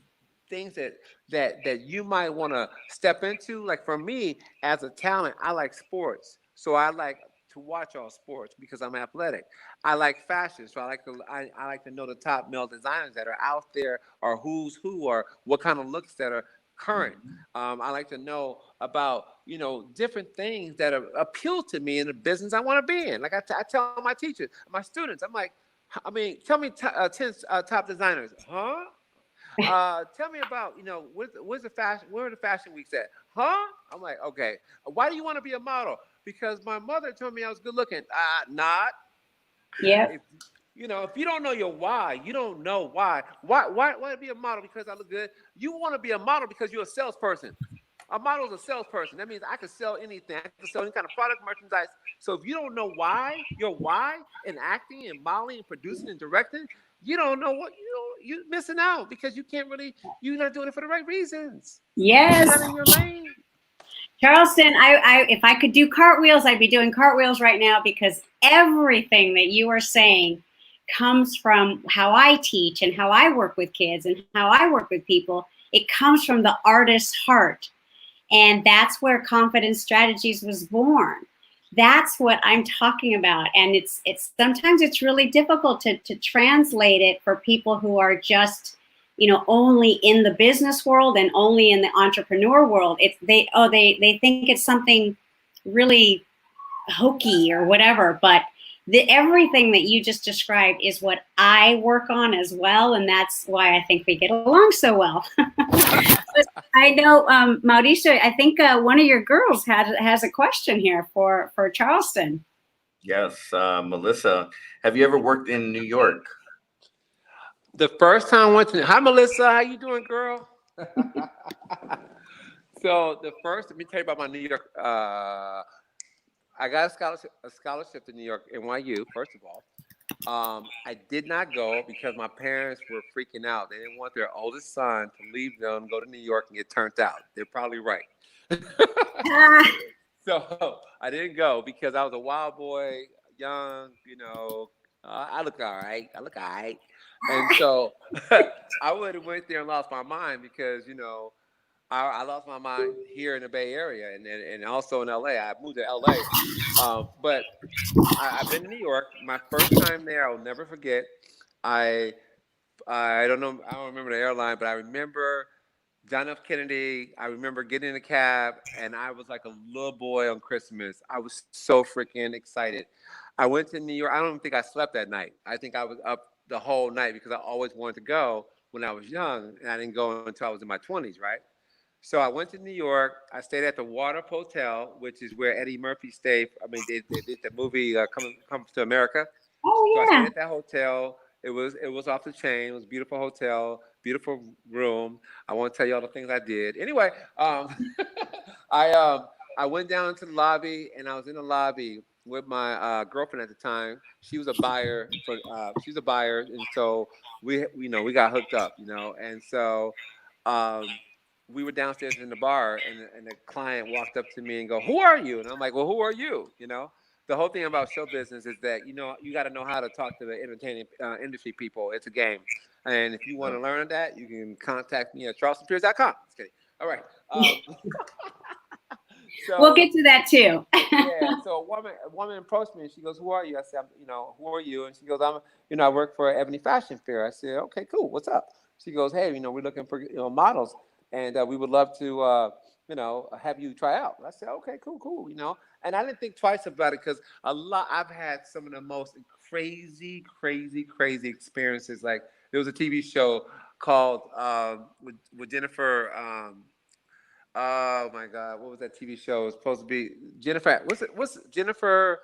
things that you might want to step into. Like for me, as a talent, I like sports. So I like to watch all sports because I'm athletic. I like fashion, so I like to know the top male designers that are out there, or who's who, or what kind of looks that are current. I like to know about different things that appeal to me in the business I want to be in. Like I tell my teachers, my students, I'm like, tell me 10 top designers, huh? Tell me about, where's the fashion, where are the fashion weeks at? Huh? I'm like, okay. Why do you want to be a model? Because my mother told me I was good looking. Not. Yeah. If you don't know your why, you don't know why. Why be a model because I look good? You want to be a model because you're a salesperson. A model is a salesperson. That means I can sell anything. I can sell any kind of product, merchandise. So if you don't know your why in acting and modeling and producing and directing, you don't know you're missing out because you're not doing it for the right reasons. Yes. You're not in your lane. Charleston, if I could do cartwheels, I'd be doing cartwheels right now because everything that you are saying comes from how I teach and how I work with kids and how I work with people. It comes from the artist's heart. And that's where Confidence Strategies was born. That's what I'm talking about. And it's sometimes it's really difficult to translate it for people who are just, only in the business world and only in the entrepreneur world. They think it's something really hokey or whatever, but everything that you just described is what I work on as well, and that's why I think we get along so well. I know, Mauricio, I think one of your girls has a question here for Charleston. Yes, Melissa, have you ever worked in New York? The first time I went to, hi Melissa, how you doing, girl? So let me tell you about my New York. I got a scholarship to New York, NYU, first of all. I did not go because my parents were freaking out. They didn't want their oldest son to leave them, go to New York and get turned out. They're probably right. So I didn't go because I was a wild boy, young, I look all right. I look all right. And so I would have went there and lost my mind because, I lost my mind here in the Bay Area and also in LA. I moved to LA. But I've been to New York. My first time there, I will never forget. I I don't know. I don't remember the airline, but I remember John F. Kennedy. I remember getting in a cab, and I was like a little boy on Christmas. I was so freaking excited. I went to New York. I don't even think I slept that night. I think I was up the whole night because I always wanted to go when I was young, and I didn't go until I was in my 20s, right? So I went to New York. I stayed at the Waldorf Hotel, which is where Eddie Murphy stayed. I mean, they did the movie Comes to America. So I Oh stayed yeah. at that hotel. It was off the chain. It was a beautiful hotel, beautiful room. I won't tell you all the things I did. Anyway, I um, I went down to the lobby and I was in the lobby with my girlfriend at the time. She was a buyer she's a buyer, and so we got hooked up, and so um, we were downstairs in the bar, and the client walked up to me and go, "Who are you?" And I'm like, "Well, who are you?" The whole thing about show business is that you got to know how to talk to the entertainment industry people. It's a game, and if you want to learn that, you can contact me at charlestonpiers.com. Just kidding. All right. We'll So get to that too. yeah, so a woman approached me and she goes, "Who are you?" I said, "Who are you?" And she goes, I work for Ebony Fashion Fair." I said, "Okay, cool. What's up?" She goes, "Hey, we're looking for models, and we would love to have you try out." I said, "Okay, cool." And I didn't think twice about it because I've had some of the most crazy, crazy, crazy experiences. Like there was a TV show called with Jennifer. Oh my God, what was that TV show? It was supposed to be Jennifer. What's Jennifer?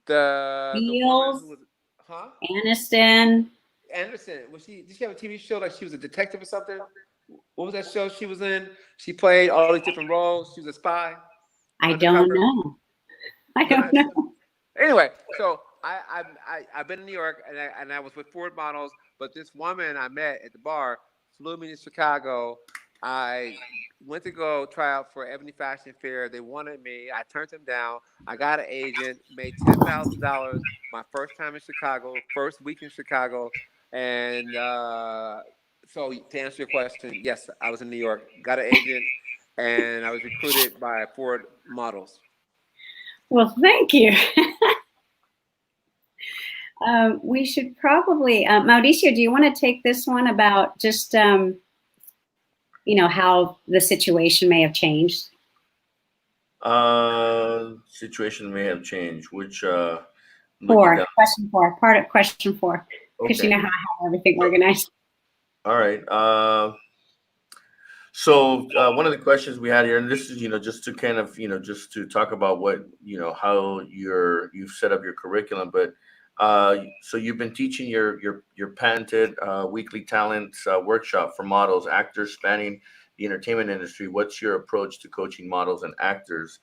The woman who Beals, was, huh? Aniston. Anderson. Did she have a TV show like she was a detective or something? What was that show she was in? She played all these different roles. She was a spy, I don't undercover. know. I You don't know don't that show? know. Anyway, so I've been in New York and I was with Ford models, but this woman I met at the bar flew me to Chicago. I went to go try out for Ebony Fashion Fair. They wanted me. I turned them down. I got an agent, made $10,000 my first time in Chicago, first week in Chicago, and so to answer your question, yes, I was in New York, got an agent, and I was recruited by Ford models. Well, thank you. We should probably, Mauricio, do you want to take this one about just, how the situation may have changed? Situation may have changed. Which looking Four, down. question four, part of question four, because you Okay. know how I have everything So, organized. all right. So one of the questions we had here, and this is just to kind of just to talk about what how you've set up your curriculum, but so you've been teaching your patented weekly talents workshop for models, actors spanning the entertainment industry. What's your approach to coaching models and actors?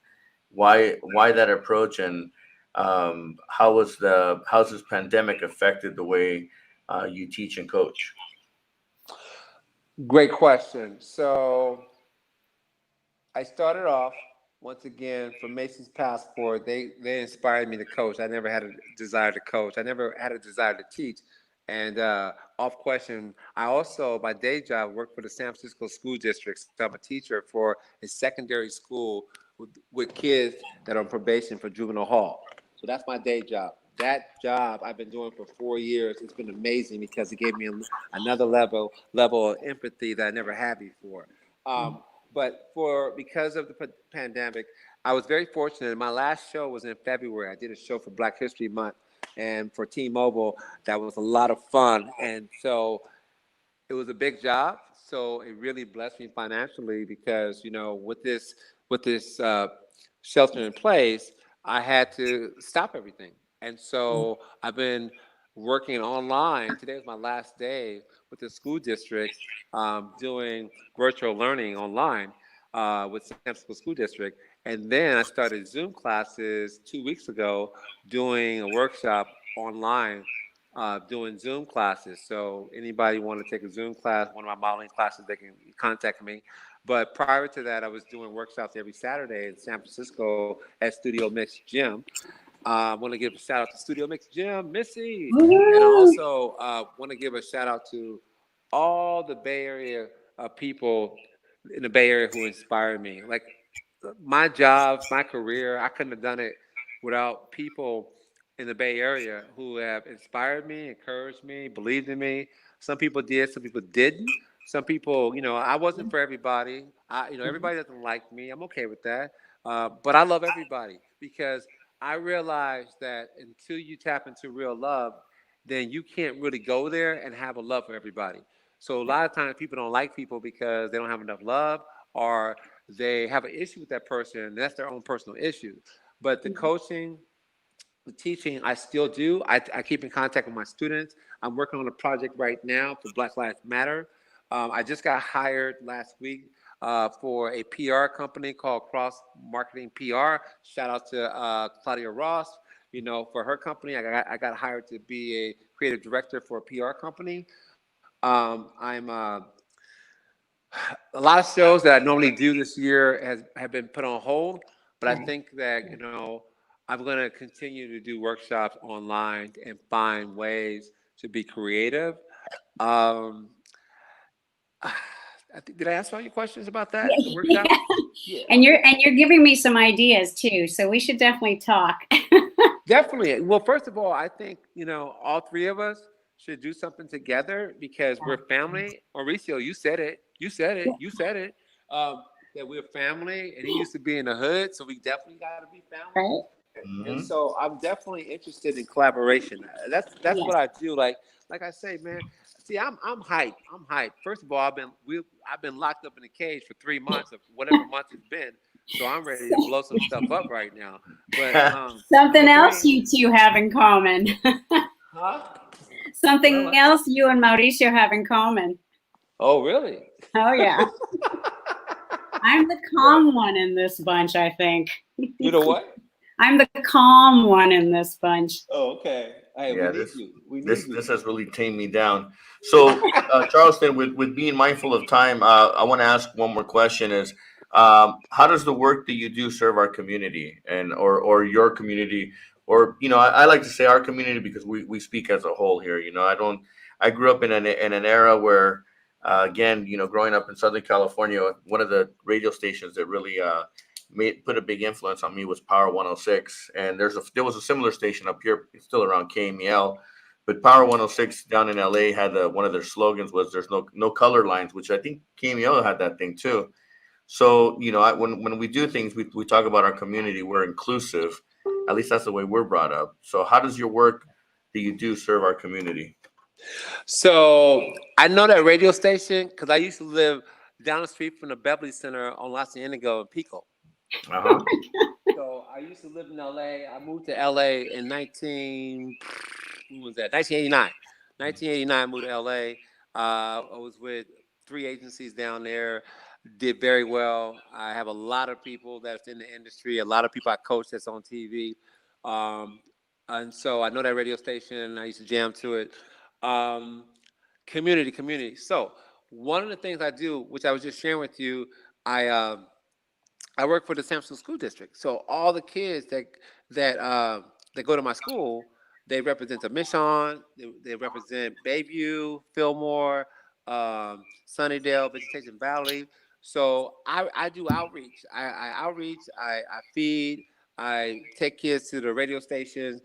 Why that approach, and how's this pandemic affected the way you teach and coach? Great question. So I started off once again from Mason's Passport. They inspired me to coach. I never had a desire to coach. I never had a desire to teach. And off question, I also my day job worked for the San Francisco School District. So I'm a teacher for a secondary school with kids that are on probation for juvenile hall. So that's my day job. That job I've been doing for 4 years. It's been amazing because it gave me another level of empathy that I never had before. But because of the pandemic, I was very fortunate. My last show was in February. I did a show for Black History Month and for T-Mobile. That was a lot of fun, and so it was a big job. So it really blessed me financially because with this shelter in place, I had to stop everything, and so I've been working online. Today was my last day with the school district, doing virtual learning online with San Francisco School District, and then I started Zoom classes 2 weeks ago, doing a workshop online doing Zoom classes. So anybody want to take a Zoom class, one of my modeling classes, they can contact me. But prior to that, I was doing workshops every Saturday in San Francisco at Studio Mix Gym. I want to give a shout out to Studio Mix Gym, Missy. And I also want to give a shout out to all the Bay Area people in the Bay Area who inspired me. Like my jobs, my career, I couldn't have done it without people in the Bay Area who have inspired me, encouraged me, believed in me. Some people did, some people didn't. Some people, I wasn't for everybody. Everybody doesn't like me. I'm okay with that. But I love everybody because I realized that until you tap into real love, then you can't really go there and have a love for everybody. So a lot of times people don't like people because they don't have enough love or they have an issue with that person. And that's their own personal issue. But the coaching, the teaching, I still do. I keep in contact with my students. I'm working on a project right now for Black Lives Matter. I just got hired last week for a PR company called Cross Marketing PR. Shout out to Claudia Ross. For her company, I got hired to be a creative director for a PR company. I'm a lot of shows that I normally do this year have been put on hold, but I think that I'm going to continue to do workshops online and find ways to be creative. Um, did I answer all your questions about that? The workshop? Yeah. And you're giving me some ideas too, so we should definitely talk. Definitely. Well, first of all, I think all three of us should do something together because we're family. Mauricio, you said it. You said it. You said it. That we're family, and he used to be in the hood, so we definitely got to be family. Right. And so I'm definitely interested in collaboration. That's what I do. Like I say, man. See, I'm hyped. I'm hyped. First of all, I've been locked up in a cage for 3 months of whatever month it's been. So I'm ready to blow some stuff up right now. But something else you two have in common. Huh? Something else you and Mauricio have in common. Oh, really? Oh, yeah. I'm the calm one in this bunch, I think. You know what? I'm the calm one in this bunch. Oh, okay. Hey, Yeah, we need you. This has really tamed me down. So, Charleston, with being mindful of time, I want to ask one more question: Is how does the work that you do serve our community and or your community? Or I like to say our community because we speak as a whole here. I grew up in an era where, again, growing up in Southern California, one of the radio stations that really put a big influence on me was Power 106, and there was a similar station up here, it's still around KMEL, but Power 106 down in LA had one of their slogans was "There's no color lines," which I think KMEL had that thing too. So when we do things, we talk about our community. We're inclusive. At least that's the way we're brought up. So how does your work that you do serve our community? So I know that radio station because I used to live down the street from the Beverly Center on La Cienega and Pico. Uh-huh. So I used to live in LA. I moved to LA in 1989. 1989, I moved to LA. I was with 3 agencies down there. Did very well. I have a lot of people that's in the industry. A lot of people I coach that's on TV. And so I know that radio station. I used to jam to it. Community. So one of the things I do, which I was just sharing with you, I work for the San Francisco School District. So all the kids that go to my school, they represent the Mission, they represent Bayview, Fillmore, Sunnydale, Vegetation Valley. So I do outreach. I outreach. I feed. I take kids to the radio stations.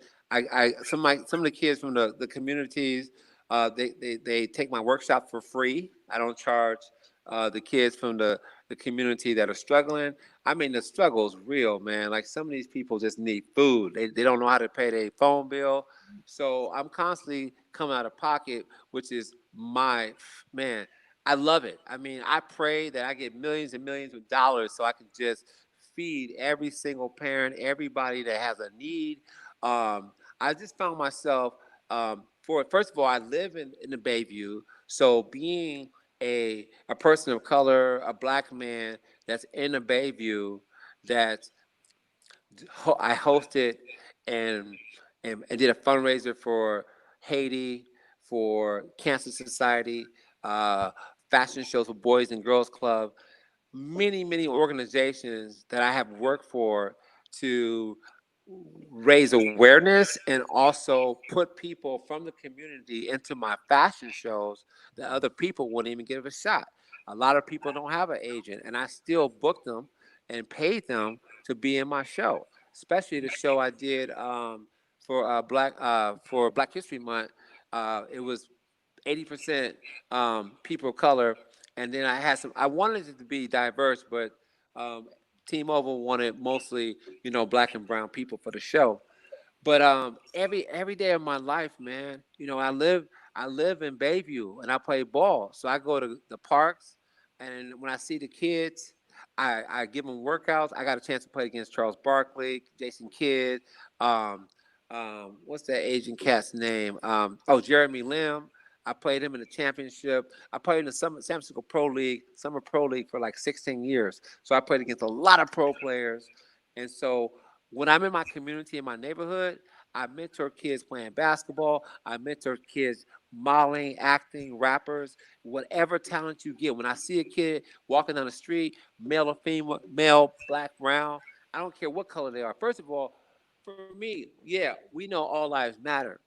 Some of the kids from the communities. They take my workshop for free. I don't charge the kids from the community that are struggling. I mean, the struggle is real, man. Like some of these people just need food. They don't know how to pay their phone bill. So I'm constantly coming out of pocket, which is man. I love it. I mean, I pray that I get millions and millions of dollars so I can just feed every single parent, everybody that has a need. I just found myself first of all, I live in the Bayview, so being a person of color, a Black man that's in the Bayview, that I hosted and did a fundraiser for Haiti, for Cancer Society, fashion shows for Boys and Girls Club. many organizations that I have worked for to raise awareness and also put people from the community into my fashion shows that other people wouldn't even give a shot. A lot of people don't have an agent, and I still booked them and paid them to be in my show, especially the show I did for Black History Month. It was 80% people of color, and then I had some. I wanted it to be diverse, but um, T-Mobile wanted mostly, black and brown people for the show. But every day of my life, man, I live in Bayview and I play ball. So I go to the parks, and when I see the kids, I give them workouts. I got a chance to play against Charles Barkley, Jason Kidd, um, what's that Asian cat's name? Jeremy Lim. I played him in the championship. I played in the San Francisco Summer Pro League for like 16 years. So I played against a lot of pro players. And so when I'm in my community, in my neighborhood, I mentor kids playing basketball. I mentor kids modeling, acting, rappers, whatever talent you get. When I see a kid walking down the street, male or female, male, black, brown, I don't care what color they are. First of all, for me, yeah, we know all lives matter.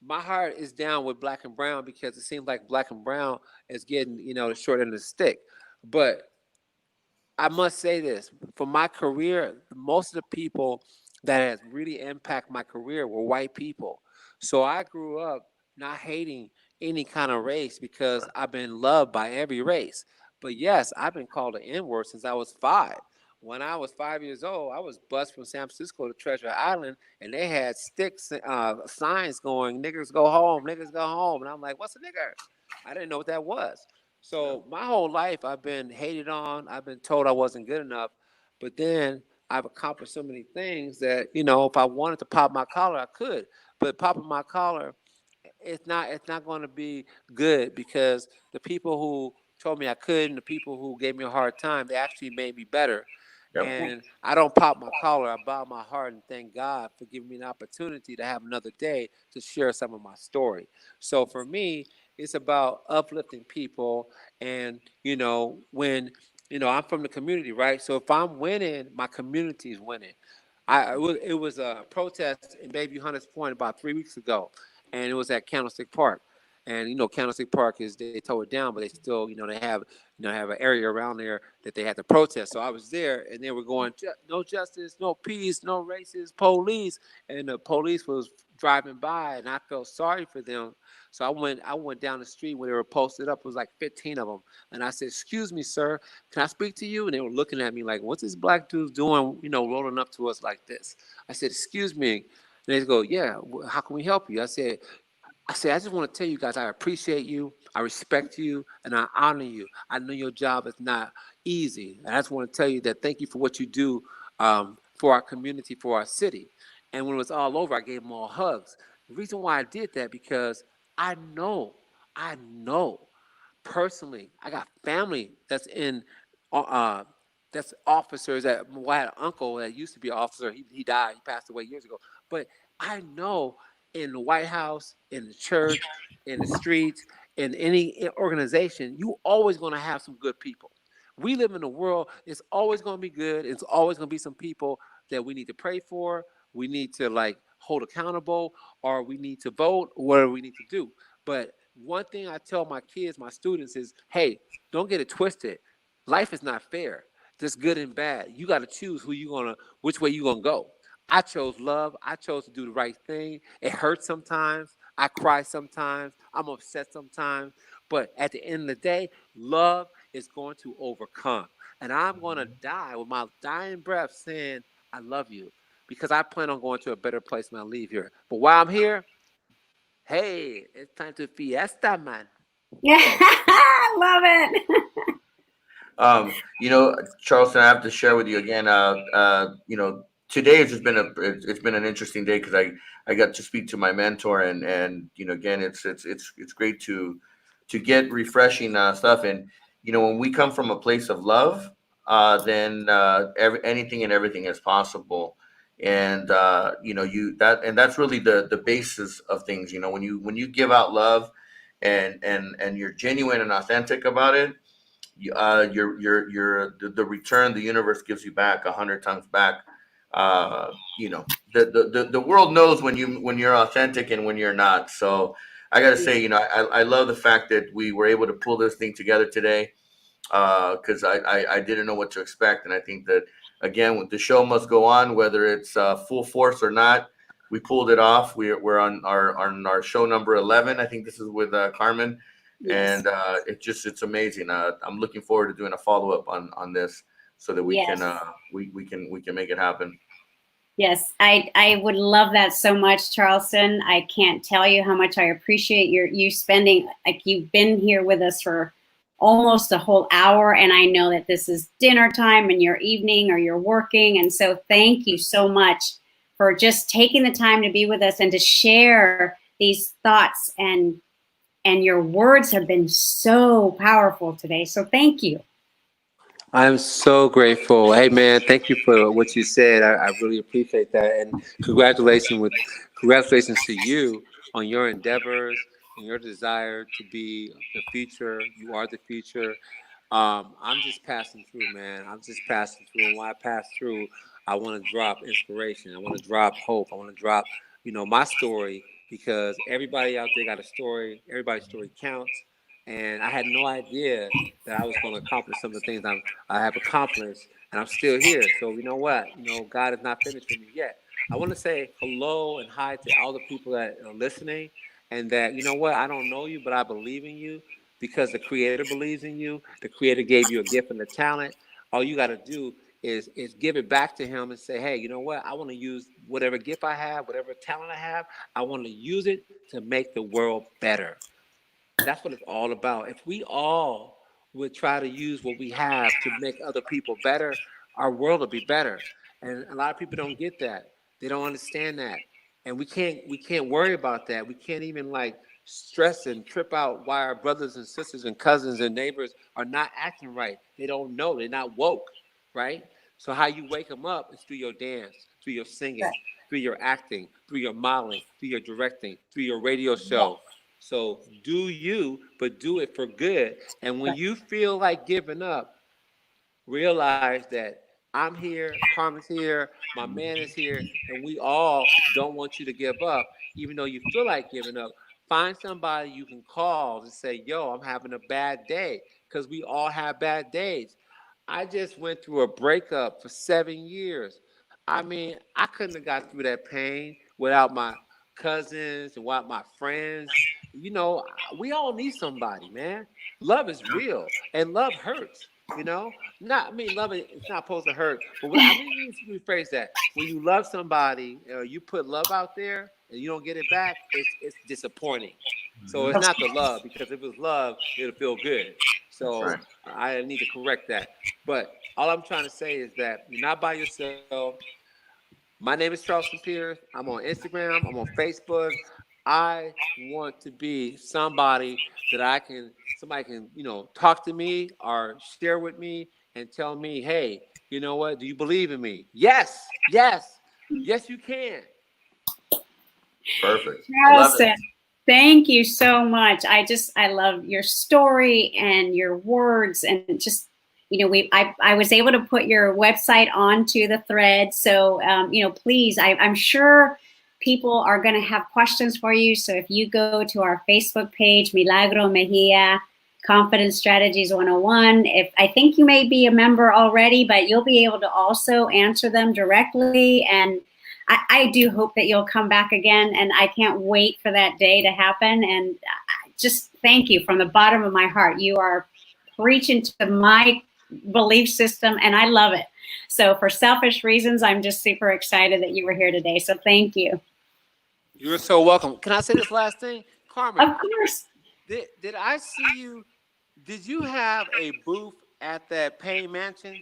My heart is down with black and brown because it seems like black and brown is getting, the short end of the stick. But I must say this, for my career, most of the people that has really impacted my career were white people. So I grew up not hating any kind of race because I've been loved by every race. But yes, I've been called an N-word since I was 5. When I was 5 years old, I was bused from San Francisco to Treasure Island, and they had signs going, "Niggers go home, niggers go home," and I'm like, "What's a nigger?" I didn't know what that was. So my whole life, I've been hated on. I've been told I wasn't good enough. But then I've accomplished so many things that, if I wanted to pop my collar, I could. But popping my collar, it's not going to be good because the people who told me I couldn't, the people who gave me a hard time, they actually made me better. Yep. And I don't pop my collar. I bow my heart and thank God for giving me an opportunity to have another day to share some of my story. So for me, it's about uplifting people. And, when, I'm from the community, right? So if I'm winning, my community is winning. It was a protest in Bayview Hunters Point about 3 weeks ago, and it was at Candlestick Park. And Candlestick Park they tore it down, but they still, they have an area around there that they had to protest. So I was there, and they were going, "No justice, no peace, no racist police," and the police was driving by, and I felt sorry for them. So I went down the street where they were posted up. It was like 15 of them, and I said, "Excuse me, sir, can I speak to you?" And they were looking at me like, "What's this black dude doing? Rolling up to us like this?" I said, "Excuse me." And they go, "Yeah, how can we help you?" I said, "I just want to tell you guys, I appreciate you, I respect you, and I honor you. I know your job is not easy. And I just want to tell you that thank you for what you do for our community, for our city." And when it was all over, I gave them all hugs. The reason why I did that, because I know personally, I got family uh, that's officers. I had an uncle that used to be an officer. He died. He passed away years ago. But I know in the White House, in the church, in the streets, in any organization, you always going to have some good people. We live in a world, it's always going to be good. It's always going to be some people that we need to pray for. We need to hold accountable, or we need to vote, or whatever we need to do. But one thing I tell my kids, my students is, hey, don't get it twisted. Life is not fair. There's good and bad. You got to choose which way you gonna go. I chose love. I chose to do the right thing. It hurts sometimes. I cry sometimes. I'm upset sometimes. But at the end of the day, love is going to overcome. And I'm going to die with my dying breath saying, I love you, because I plan on going to a better place when I leave here. But while I'm here, hey, it's time to fiesta, man. Yeah, I love it. Charleston, I have to share with you again. Today has just been it's been an interesting day because I got to speak to my mentor, and again, it's great to get refreshing stuff. And when we come from a place of love, then anything and everything is possible. And that's really the basis of things. When you give out love and you're genuine and authentic about it, the return the universe gives you back 100 times back. The world knows when you're authentic and when you're not. So I got to say, I love the fact that we were able to pull this thing together today, because I didn't know what to expect. And I think that, again, the show must go on, whether it's full force or not. We pulled it off. We're on our show number 11. I think this is with Carmen. Yes. And it's amazing. I'm looking forward to doing a follow-up on this so that we Yes. can we can make it happen. Yes, I would love that so much, Charleston. I can't tell you how much I appreciate you spending, like, you've been here with us for almost a whole hour, and I know that this is dinner time and your evening or you're working, and so thank you so much for just taking the time to be with us and to share these thoughts, and your words have been so powerful today. So thank you. I'm so grateful. Hey, man, thank you for what you said. I really appreciate that. And congratulations to you on your endeavors and your desire to be the future. You are the future. I'm just passing through, man. I'm just passing through. And when I pass through, I want to drop inspiration. I want to drop hope. I want to drop, my story, because everybody out there got a story. Everybody's story counts. And I had no idea that I was going to accomplish some of the things I have accomplished, and I'm still here. So you know what? God is not finished with me yet. I want to say hello and hi to all the people that are listening, and that, I don't know you, but I believe in you, because the Creator believes in you. The Creator gave you a gift and a talent. All you got to do is give it back to Him and say, hey, you know what? I want to use whatever gift I have, whatever talent I have. I want to use it to make the world better. That's what it's all about. If we all would try to use what we have to make other people better, our world will be better. And a lot of people don't get that. They don't understand that. And we can't worry about that. We can't even stress and trip out why our brothers and sisters and cousins and neighbors are not acting right. They don't know. They're not woke, right? So how you wake them up is through your dance, through your singing, through your acting, through your modeling, through your directing, through your radio show. So do you, but do it for good. And when you feel like giving up, realize that I'm here, Carmen's here, my man is here, and we all don't want you to give up. Even though you feel like giving up, find somebody you can call and say, yo, I'm having a bad day, because we all have bad days. I just went through a breakup for 7 years. I mean, I couldn't have got through that pain without my cousins and without my friends. We all need somebody, man. Love is real, and love hurts. Love it's not supposed to hurt, but let me rephrase that. When you love somebody, you put love out there and you don't get it back, it's disappointing. So it's not the love, because if it was love, it'll feel good. So I need to correct that. But all I'm trying to say is that you're not by yourself. My name is Charleston Pierce. I'm on Instagram. I'm on Facebook. I want to be somebody that somebody can, talk to me or share with me and tell me, hey, you know what? Do you believe in me? Yes, you can. Perfect. Charleston, thank you so much. I love your story and your words, and just, I was able to put your website onto the thread. So, please, I'm sure people are going to have questions for you. So if you go to our Facebook page, Milagro Mejia, Confidence Strategies 101, I think you may be a member already, but you'll be able to also answer them directly. And I do hope that you'll come back again. And I can't wait for that day to happen. And just thank you from the bottom of my heart. You are preaching to my belief system, and I love it. So for selfish reasons, I'm just super excited that you were here today. So thank you. You're so welcome. Can I say this last thing? Carmen. Of course. Did I see you? Did you have a booth at that Payne Mansion?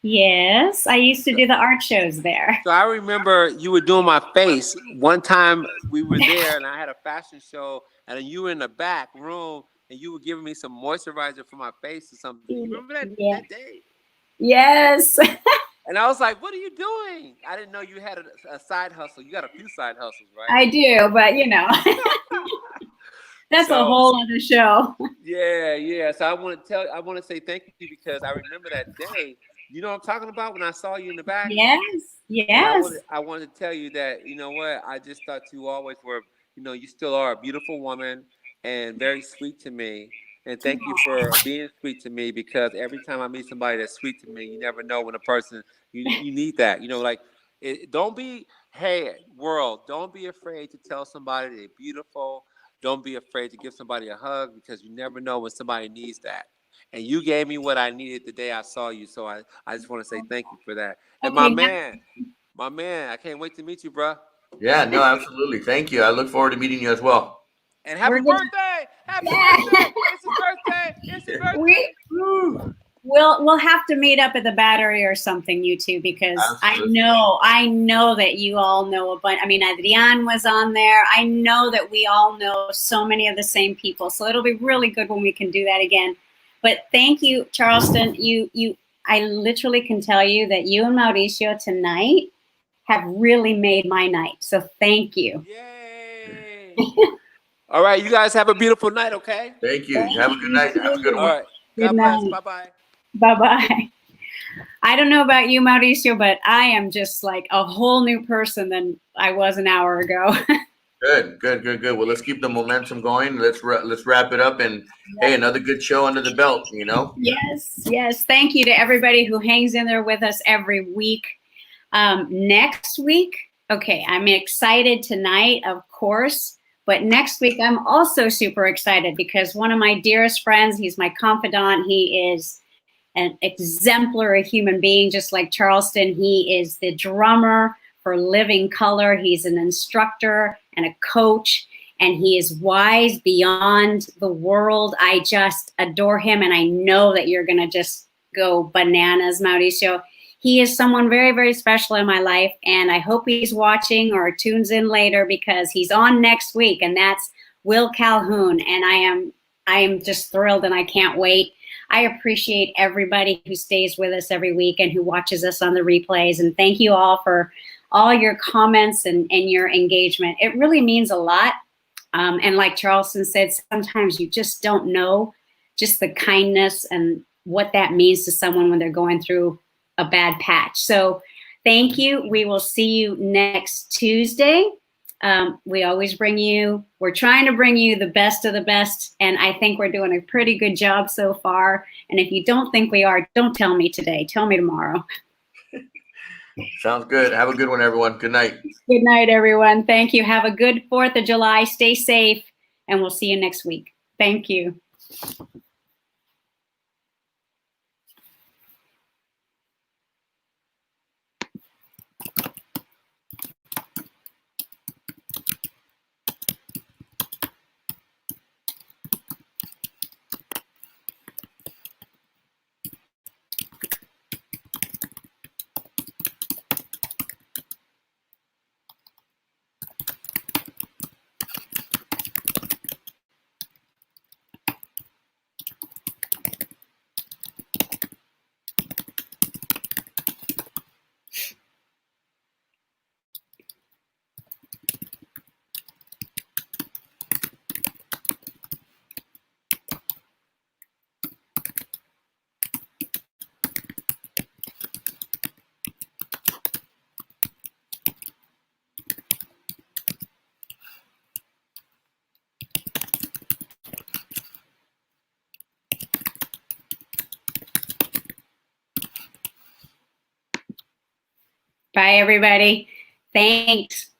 Yes, I used to do the art shows there. So I remember you were doing my face. One time we were there and I had a fashion show, and you were in the back room and you were giving me some moisturizer for my face or something. You remember that day? Yes. And I was like, what are you doing? I didn't know you had a side hustle. You got a few side hustles, right? I do, but That's a whole other show. Yeah. So I want to say thank you because I remember that day. You know what I'm talking about when I saw you in the back? Yes. And I wanted to tell you that, you know what, I just thought you always were, you still are a beautiful woman and very sweet to me. And thank you for being sweet to me because every time I meet somebody that's sweet to me, you never know when a person, you need that. Hey, world, don't be afraid to tell somebody they're beautiful. Don't be afraid to give somebody a hug because you never know when somebody needs that. And you gave me what I needed the day I saw you. So I just want to say thank you for that. And my man, I can't wait to meet you, bro. Yeah, no, absolutely. Thank you. I look forward to meeting you as well. And We're happy gonna, birthday! Happy yeah. birthday! It's his birthday! It's his birthday! We'll have to meet up at the Battery or something, you two, because Absolutely. I know that you all know a bunch. I mean, Adrian was on there. I know that we all know so many of the same people, so it'll be really good when we can do that again. But thank you, Charleston. I literally can tell you that you and Mauricio tonight have really made my night. So thank you. Yay! All right, you guys have a beautiful night, okay? Thank you. Have a good night. Have a good All one. right. Good God bless. night. Bye-bye. Bye-bye. I don't know about you, Mauricio, but I am just like a whole new person than I was an hour ago. Good. Well, let's keep the momentum going. Let's wrap it up. And hey, another good show under the belt. Yes. Thank you to everybody who hangs in there with us every week. Next week, okay, I'm excited tonight, of course. But next week, I'm also super excited because one of my dearest friends, he's my confidant. He is an exemplary human being, just like Charleston. He is the drummer for Living Color. He's an instructor and a coach, and he is wise beyond the world. I just adore him, and I know that you're going to just go bananas, Mauricio. He is someone very, very special in my life, and I hope he's watching or tunes in later because he's on next week, and that's Will Calhoun, and I am just thrilled, and I can't wait. I appreciate everybody who stays with us every week and who watches us on the replays, and thank you all for all your comments and your engagement. It really means a lot, and like Charleston said, sometimes you just don't know just the kindness and what that means to someone when they're going through a bad patch. So thank you. We will see you next Tuesday. We always we're trying to bring you the best of the best. And I think we're doing a pretty good job so far. And if you don't think we are, don't tell me today. Tell me tomorrow. Sounds good. Have a good one, everyone. Good night. Good night, everyone. Thank you. Have a good 4th of July. Stay safe. And we'll see you next week. Thank you. Bye, everybody. Thanks.